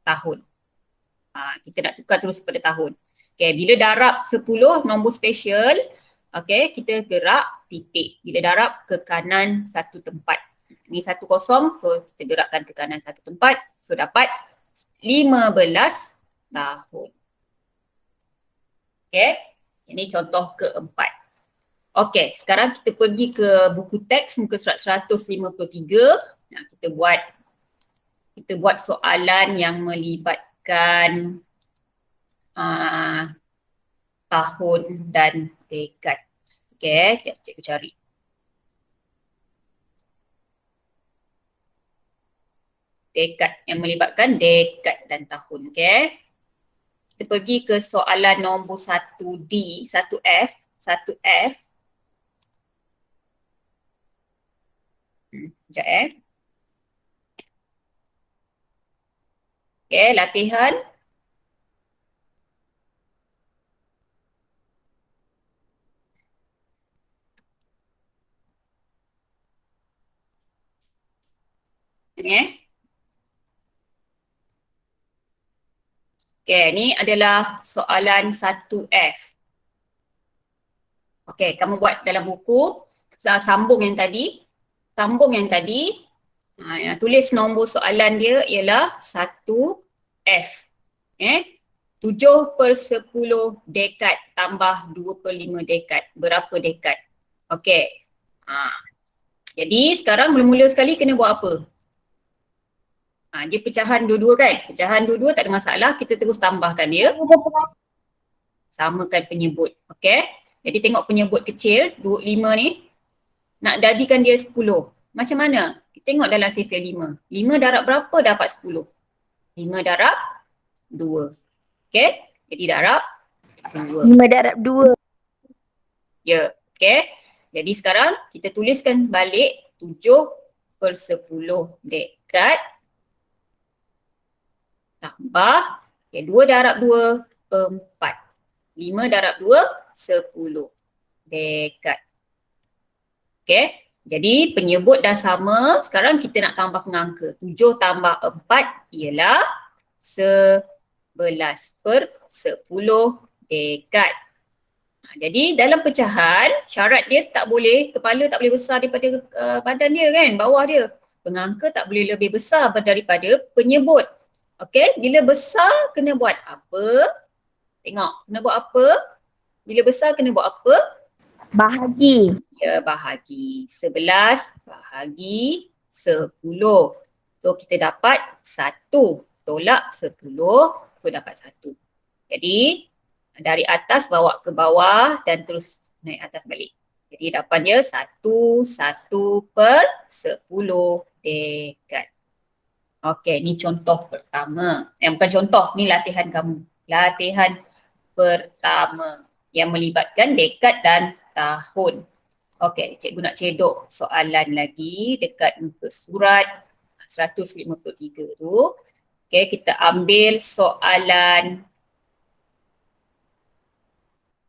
tahun. Kita nak tukar terus pada tahun. Okey, bila darab 10 nombor special, okey, kita gerak titik. Bila darab ke kanan satu tempat. Ni 10, so kita gerakkan ke kanan satu tempat. So dapat 15 tahun. Okey, ini contoh keempat. Okey, sekarang kita pergi ke buku teks muka surat 153. Kita buat soalan yang melibatkan tahun dan dekad. Okey, sekejap cikgu cari. Dekad, yang melibatkan dekad dan tahun. Okey. Kita pergi ke soalan nombor 1D, 1F, 1F. Sekejap Okey, latihan. Okey, ni adalah soalan 1F. Okey, kamu buat dalam buku, sambung yang tadi. Tulis nombor soalan dia ialah 1F. 7/10 dekad tambah 2/5 dekad. Berapa dekad? Okey. Jadi sekarang mula-mula sekali kena buat apa? Dia pecahan dua-dua kan? Pecahan dua-dua tak ada masalah, kita terus tambahkan dia. Samakan penyebut. Okey. Jadi tengok penyebut kecil, 25 ni. Nak jadikan dia 10. Macam mana? Kita tengok dalam sifar 5. 5 darab berapa dapat 10? 5 darab 2. Okey. Jadi darab 2. 5 darab 2. Ya. Okey. Jadi sekarang kita tuliskan balik 7/10 dekad. Tambah, 2 darab 2, 4. 5 darab 2, 10 dekad. Okey, jadi penyebut dah sama. Sekarang kita nak tambah pengangka. 7 tambah 4 ialah 11/10 dekad. Jadi dalam pecahan, syarat dia tak boleh, kepala tak boleh besar daripada badan dia kan, bawah dia. Pengangka tak boleh lebih besar daripada penyebut. Okey, bila besar kena buat apa? Tengok, kena buat apa? Bila besar kena buat apa? Bahagi. Ya, bahagi. 11 bahagi 10. So kita dapat 1 tolak 10. So dapat 1. Jadi dari atas bawa ke bawah dan terus naik atas balik. Jadi dapat dia 1/10 dekad. Okey, ni contoh pertama. Bukan contoh, ni latihan kamu. latihan pertama yang melibatkan dekad dan tahun. Okey, cikgu nak cedok soalan lagi dekat muka surat 153 tu. Okey, kita ambil soalan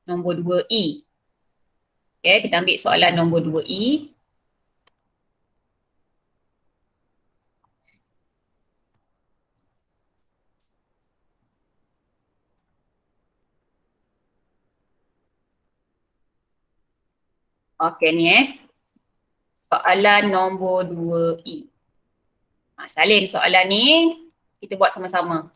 nombor 2E. Okey, kita ambil soalan nombor 2E. Okey ni soalan nombor 2E. Salin soalan ni kita buat sama-sama.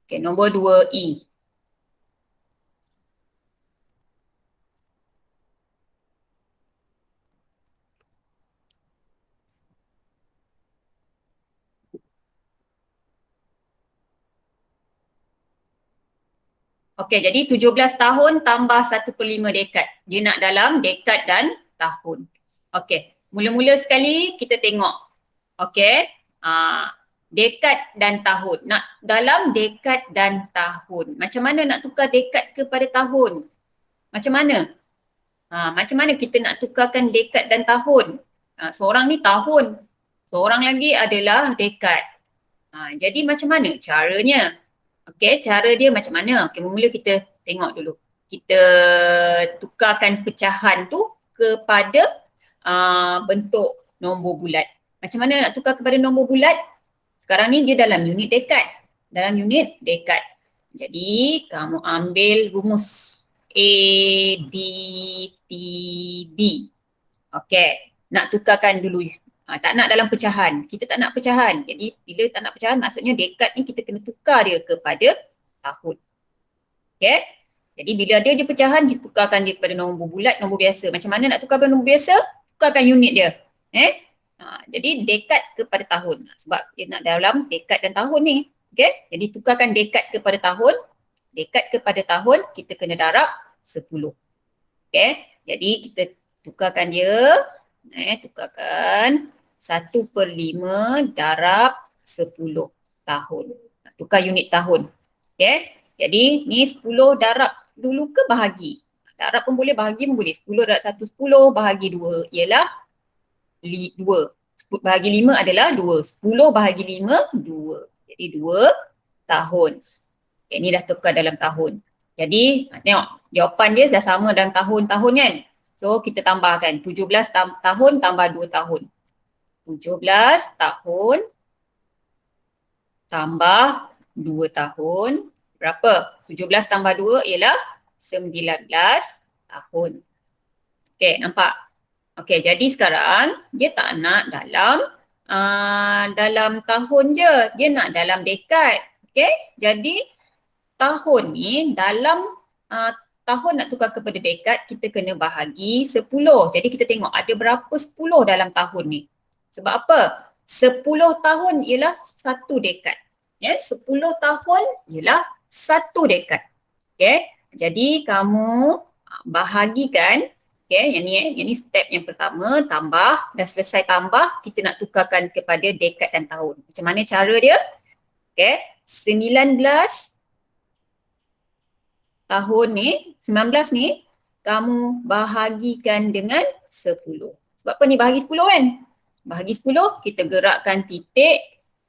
Okey, nombor 2E. Okey, jadi 17 tahun tambah 1/5 dekad. Dia nak dalam dekad dan tahun. Okey, mula-mula sekali kita tengok. Okey, dekad dan tahun. Nak dalam dekad dan tahun. Macam mana nak tukar dekad kepada tahun? Macam mana? Macam mana kita nak tukarkan dekad dan tahun? Seorang ni tahun, seorang lagi adalah dekad. Jadi macam mana caranya? Okey, cara dia macam mana? Okey, mula kita tengok dulu. Kita tukarkan pecahan tu kepada bentuk nombor bulat. Macam mana nak tukar kepada nombor bulat? Sekarang ni dia dalam unit dekad. Dalam unit dekad. Jadi kamu ambil rumus A, D, T, B. Okey, nak tukarkan dulu. Tak nak dalam pecahan. Kita tak nak pecahan. Jadi bila tak nak pecahan maksudnya dekad ni kita kena tukar dia kepada tahun. Okey. Jadi bila ada je pecahan kita tukarkan dia kepada nombor bulat, nombor biasa. Macam mana nak tukar kepada nombor biasa? Tukarkan unit dia. Jadi dekad kepada tahun. Sebab dia nak dalam dekad dan tahun ni. Okey. Jadi tukarkan dekad kepada tahun. Dekad kepada tahun kita kena darab 10. Okey. Jadi kita tukarkan dia. Tukarkan 1/5 darab 10 tahun. Tukar unit tahun. Okay. Jadi ni 10 darab dulu ke bahagi? Darab pun boleh, bahagi pun boleh. 10 darab 1, 10 bahagi 2 ialah 2. Bahagi 5 adalah 2. 10 bahagi 5, 2. Jadi 2 tahun. Okay, ni dah tukar dalam tahun. Jadi tengok jawapan dia dah sama dalam tahun-tahun kan? So kita tambahkan 17 tahun tambah 2 tahun. 17 tahun tambah 2 tahun. Berapa? 17 tambah 2 ialah 19 tahun. Okey, nampak? Okey, jadi sekarang dia tak nak dalam tahun je. Dia nak dalam dekad. Okey, jadi tahun ni dalam tahun nak tukar kepada dekad, kita kena bahagi 10. Jadi kita tengok ada berapa 10 dalam tahun ni. Sebab apa? 10 tahun ialah 1 dekad. 10 tahun ialah 1 dekad. Okay. Jadi kamu bahagikan. Okay, yang ni step yang pertama, tambah. Dah selesai tambah, kita nak tukarkan kepada dekad dan tahun. Macam mana cara dia? Okay, 19 tahun ni, 19 ni, kamu bahagikan dengan 10. Sebab apa ni bahagi 10 kan? Bahagi 10, kita gerakkan titik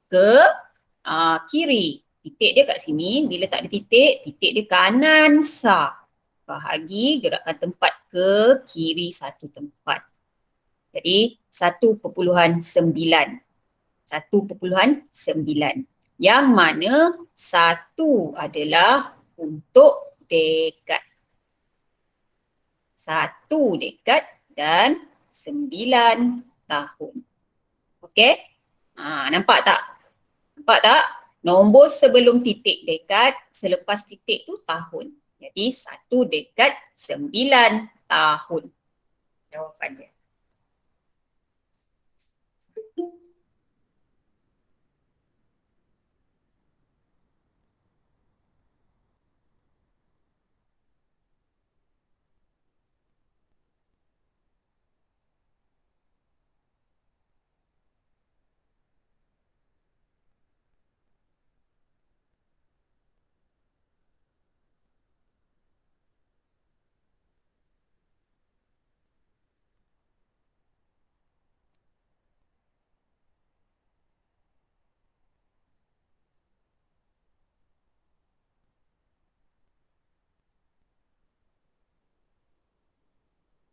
ke kiri. Titik dia kat sini, bila tak ada titik, titik dia kanan sah. Bahagi, gerakkan tempat ke kiri satu tempat. Jadi 1.9. 1.9. Yang mana 1 adalah untuk dekad. 1 dekad dan 9 tahun. Okey? Nampak tak? Nampak tak? Nombor sebelum titik dekad, selepas titik tu tahun. Jadi 1 dekad 9 tahun. Jawapan dia.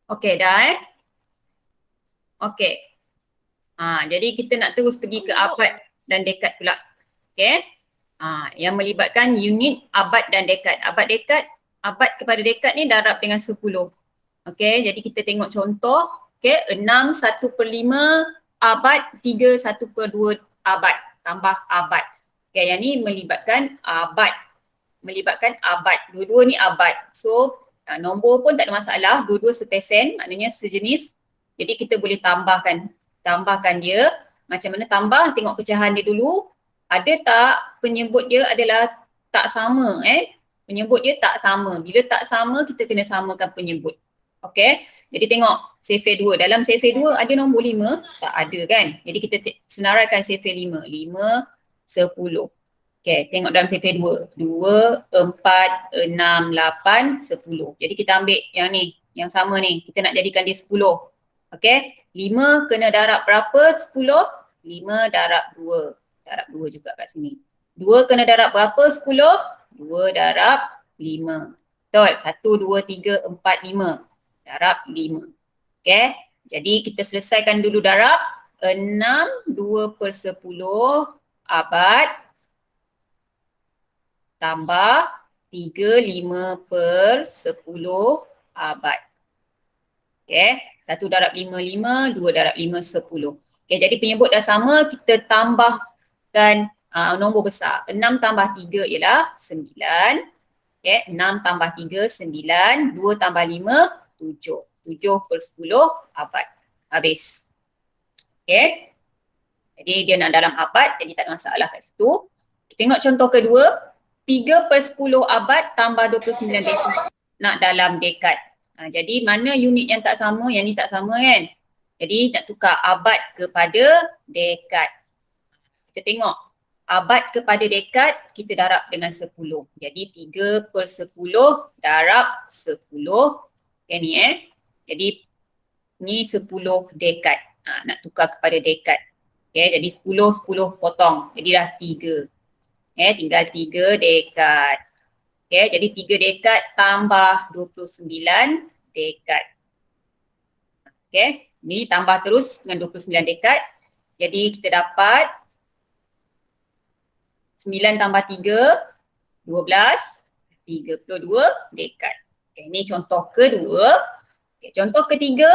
Okey dah Okey. Jadi kita nak terus pergi ke abad dan dekad pula. Okey. Yang melibatkan unit abad dan dekad. Abad kepada dekad ni darab dengan 10. Okey, jadi kita tengok contoh. Okey, 6 1/5 abad, 3 1/2 abad. Tambah abad. Okey, yang ni melibatkan abad. Dua-dua ni abad. So, nombor pun tak ada masalah. Dua-dua sepesen, maknanya sejenis. Jadi kita boleh tambahkan dia. Macam mana tambah? Tengok pecahan dia dulu. Ada tak penyebut dia adalah tak sama Penyebut dia tak sama. Bila tak sama, kita kena samakan penyebut. Okey. Jadi tengok sefer 2. Dalam sefer 2 ada nombor 5? Tak ada kan? Jadi kita senaraikan sefer 5. 5, 10. Okey, tengok dalam sefer 2. 2, 4, 6, 8, 10. Jadi kita ambil yang ni, yang sama ni. Kita nak jadikan dia 10. Okey, 5 kena darab berapa 10? 5 darab 2. Darab 2 juga kat sini. 2 kena darab berapa 10? 2 darab 5. Betul? 1, 2, 3, 4, 5. Darab 5. Okey, jadi kita selesaikan dulu darab. 6, 2/10 abad tambah 3, 5/10 abad. Okey, 1 darab 5, 5, 2 darab 5, 10. Okey, jadi penyebut dah sama, kita tambahkan nombor besar. 6 tambah 3 ialah 9. Okey, 6 tambah 3, 9. 2 tambah 5, 7. 7/10 abad. Habis. Okey. Jadi dia nak dalam abad, jadi tak ada masalah kat situ. Kita tengok contoh kedua. 3/10 abad tambah 29 dekad. Nak dalam dekad. Jadi mana unit yang tak sama? Yang ni tak sama kan? Jadi nak tukar abad kepada dekad. Kita tengok. Abad kepada dekad kita darab dengan 10. Jadi 3/10 darab 10. Yang ni Jadi ni 10 dekad. Nak tukar kepada dekad. Okay, jadi 10 potong. Jadi dah 3. Tinggal 3 dekad. Okay, jadi 3 dekad tambah 29 dekad. Okay, ni tambah terus dengan 29 dekad. Jadi kita dapat 9 tambah 3, 12, 32 dekad. Okay, ni contoh kedua. Okay, contoh ketiga,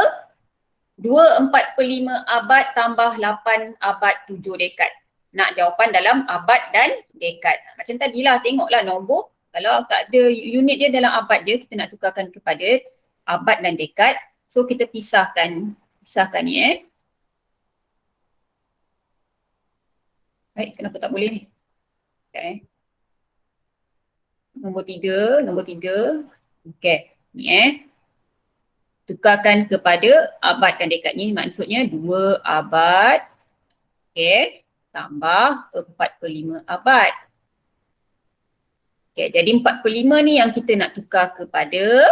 2/4/5 abad tambah 8 abad 7 dekad. Nak jawapan dalam abad dan dekad. Macam tadilah, tengoklah nombor. Kalau tak ada unit dia dalam abad dia, kita nak tukarkan kepada abad dan dekad. So kita pisahkan ni Baik, kenapa tak boleh ni? Okay. Nombor 3. Okay, ni tukarkan kepada abad dan dekad ni, maksudnya 2 abad. Okay. Tambah 4/5 abad. Okay, jadi 4/5 ni yang kita nak tukar kepada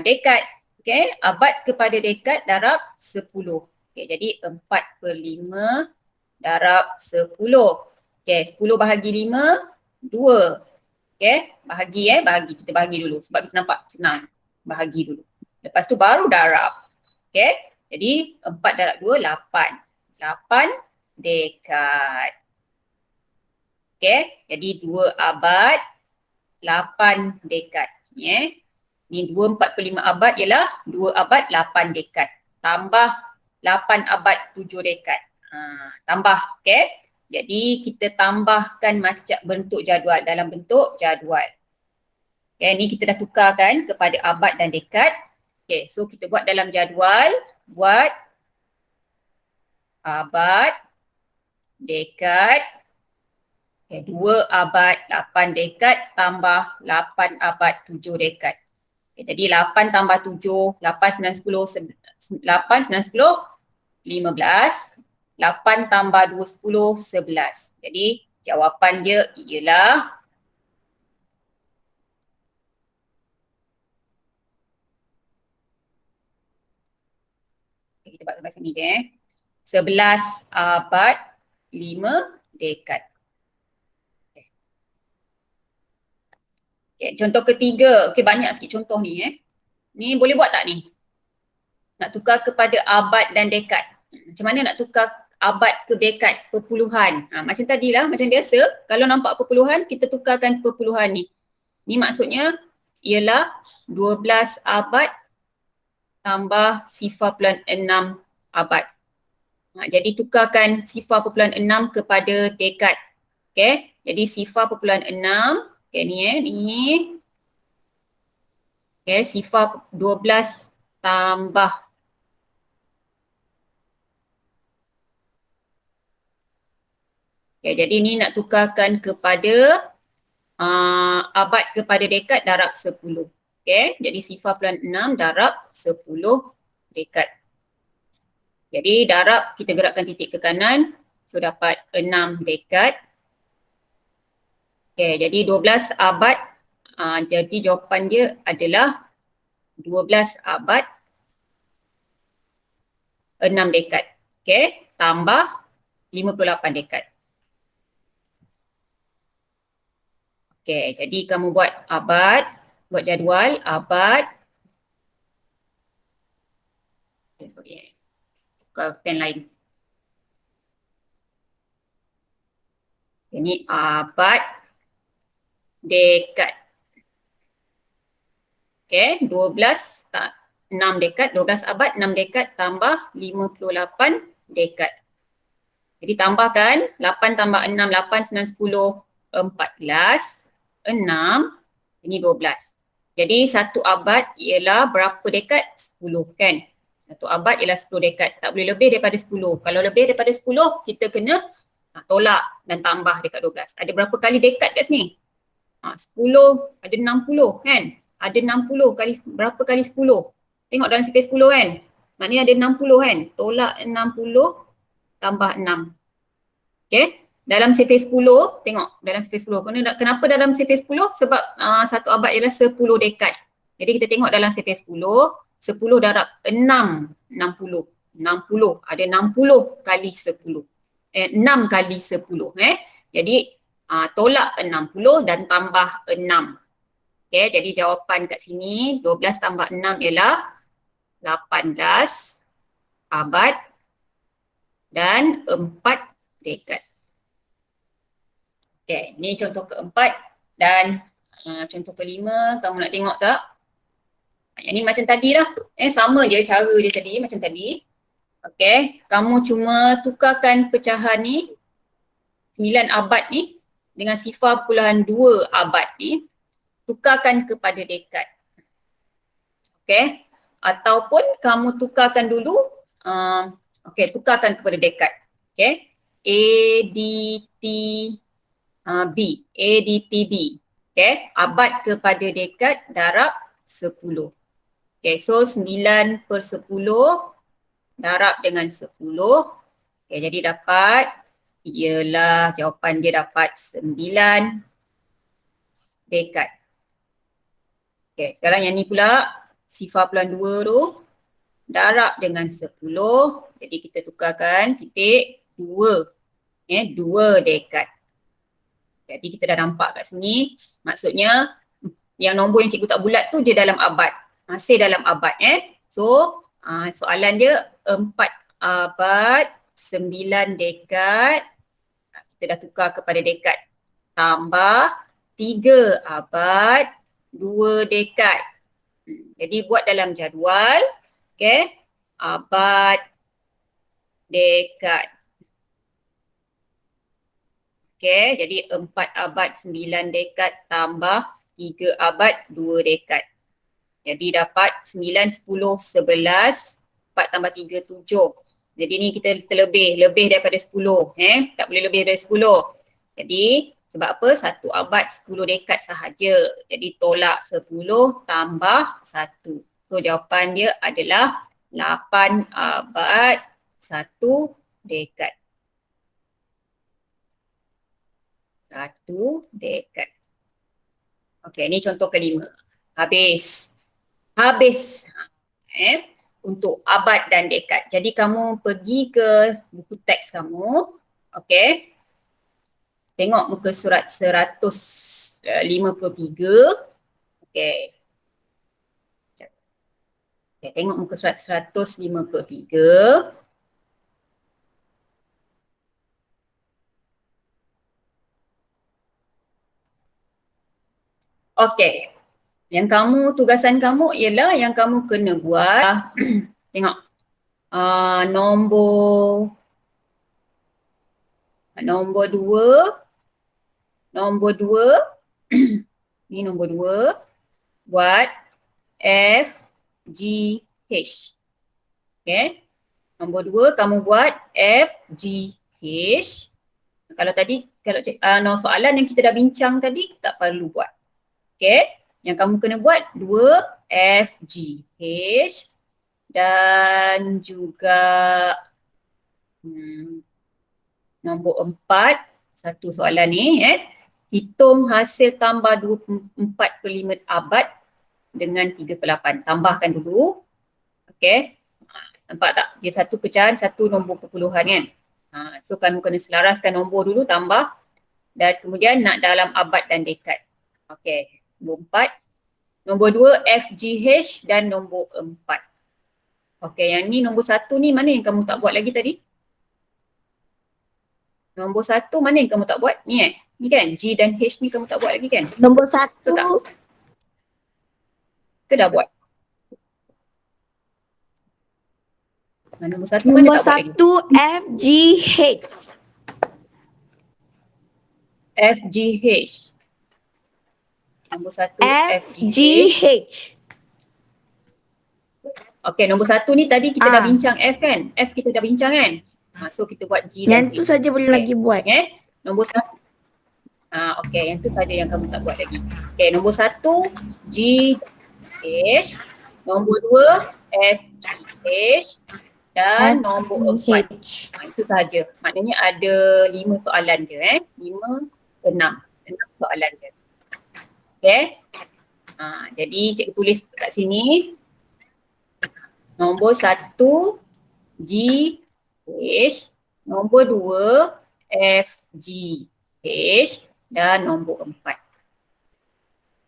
dekad. Okay, abad kepada dekad darab 10. Okay, jadi 4/5 darab 10. Okay, 10 bahagi 5, 2. Okay, bahagi. Kita bahagi dulu sebab kita nampak senang. Bahagi dulu. Lepas tu baru darab. Okay, jadi 4 darab 2, 8. 8 dekad. Okay, jadi 2 abad, 8 dekad. Ni 2/4/5 abad ialah 2 abad, 8 dekad. Tambah 8 abad, 7 dekad. Tambah, okay. Jadi kita tambahkan macam bentuk jadual, dalam bentuk jadual. Okay, ni kita dah tukarkan kepada abad dan dekad. Okay, so kita buat dalam jadual, buat abad, dekad, 2 abad, 8 dekad tambah 8 abad, 7 dekad. Jadi 8 tambah 7, 8, 9, 10, 8, 9, 10, 15. 8 tambah 2, 10, 11. Jadi jawapan dia ialah kita buat sampai sini je 11 abad, 5 dekad. Okay, contoh ketiga. Okay, banyak sikit contoh ni Ni boleh buat tak ni? Nak tukar kepada abad dan dekad. Macam mana nak tukar abad ke dekad, perpuluhan. Macam tadilah, macam biasa, kalau nampak perpuluhan, kita tukarkan perpuluhan ni. Ni maksudnya ialah 12 abad tambah 0.6 abad. Jadi tukarkan 0.6 kepada dekad. Okay, jadi 0.6, okay, ni. Okay, 12 tambah. Okay, jadi ni nak tukarkan kepada abad kepada dekad darab 10. Okay, jadi 0.6 darab 10 dekad. Jadi darab, kita gerakkan titik ke kanan. So dapat 6 dekad. Okay, jadi 12 abad. Jadi jawapan dia adalah 12 abad 6 dekad. Okay, tambah 58 dekad. Okay, jadi kamu buat abad, buat jadual abad. Okay, sorry. Tukar pen lain. Ini abad dekad. Okay, 12 6 dekad, 12 abad 6 dekad tambah 58 dekad. Jadi tambahkan 8 tambah 6, 8, 9, 10, 14, 6, ini 12. Jadi satu abad ialah berapa dekad? 10 kan? Satu abad ialah 10 dekad. Tak boleh lebih daripada 10. Kalau lebih daripada 10, kita kena tolak dan tambah dekat 12. Ada berapa kali dekad kat sini? 10, ada 60 kan? Ada 60 kali, berapa kali 10? Tengok dalam sifar 10 kan? Maknanya ada 60 kan? Tolak 60 tambah 6. Okay? Dalam sifar 10, tengok dalam sifar 10. Kenapa dalam sifar 10? Sebab satu abad ialah 10 dekad. Jadi kita tengok dalam sifar 10, 10 darab 6, 60. 60, ada 60 kali 10. 6 kali 10. Jadi tolak 60 dan tambah 6. Okay, jadi jawapan kat sini 12 tambah 6 ialah 18 abad dan 4 dekad. Okay, ni contoh keempat dan contoh kelima, kamu nak tengok tak? Yang ni macam tadi lah. Sama je cara dia tadi, macam tadi. Okay, kamu cuma tukarkan pecahan ni, 9 abad ni dengan 0.2 abad ni, tukarkan kepada dekad. Okay, ataupun kamu tukarkan dulu, okay, tukarkan kepada dekad. Okay, ADTB. Okay, abad kepada dekad darab 10. Okay, so 9/10 darab dengan 10. Okay, jadi dapat, ialah jawapan dia dapat 9 dekad. Okay, sekarang yang ni pula 0.2 tu darab dengan 10. Jadi kita tukarkan titik 2. 2 dekad. Jadi kita dah nampak kat sini. Maksudnya yang nombor yang cikgu tak bulat tu dia dalam abad. Masih dalam abad. So soalan dia 4 abad 9 dekad. Kita dah tukar kepada dekad. Tambah 3 abad 2 dekad. Jadi buat dalam jadual, okay, abad, dekad. Okay, jadi 4 abad 9 dekad tambah 3 abad 2 dekad. Jadi dapat 9, 10, 11, 4 tambah 3, 7. Jadi ni kita terlebih, lebih daripada 10. Tak boleh lebih daripada 10. Jadi sebab apa? Satu abad 10 dekad sahaja. Jadi tolak 10 tambah 1. So jawapan dia adalah 8 abad 1 dekad. 1 dekad. Okey, ni contoh kelima. Habis. Untuk abad dan dekad. Jadi kamu pergi ke buku teks kamu. Okey. Tengok muka surat 153. Okey. Okay, tengok muka surat 153. Okay. Yang tugasan kamu ialah yang kamu kena buat. Tengok. Nombor 2. Nombor 2. Ni nombor 2. Buat F, G, H. Okay. Nombor 2 kamu buat F, G, H. Kalau soalan yang kita dah bincang tadi, tak perlu buat. Okay. Yang kamu kena buat 2 F, G, H dan juga nombor 4, satu soalan ni hitung hasil tambah 24/5 abad dengan 3/8. Tambahkan dulu. Okay. Nampak tak? Dia satu pecahan, satu nombor perpuluhan kan. So kamu kena selaraskan nombor dulu tambah dan kemudian nak dalam abad dan dekad. Okay. Nombor 4. Nombor 2 FGH dan nombor 4. Okay, yang ni nombor 1 ni mana yang kamu tak buat lagi tadi? Nombor 1 mana yang kamu tak buat? Ni ni kan G dan H ni kamu tak buat lagi kan? Nombor 1. Ke dah buat? Nombor 1 mana Nombor tak buat lagi? 1 FGH. FGH. Nombor 1 FGH. FGH. Okay, nombor 1 ni tadi kita dah bincang F kan? F kita dah bincang kan? So kita buat G dan Yang tu H. saja belum lagi buat. Nombor 1. Okay, yang tu saja yang kamu tak buat lagi. Okay, nombor 1 G, H. Nombor 2 F, G, H. Dan nombor 4. Itu saja. Maknanya ada 5 soalan je 5, 6. 6 soalan je. Okay. Jadi cikgu tulis kat sini. Nombor 1 G, H. Nombor 2 F, G, H. Dan nombor 4.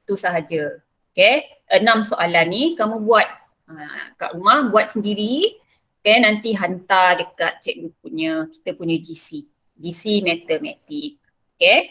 Itu sahaja. Okay. 6 soalan ni kamu buat kat rumah, buat sendiri. Okay, nanti hantar dekat cikgu punya, kita punya GC. GC Matematik. Okay.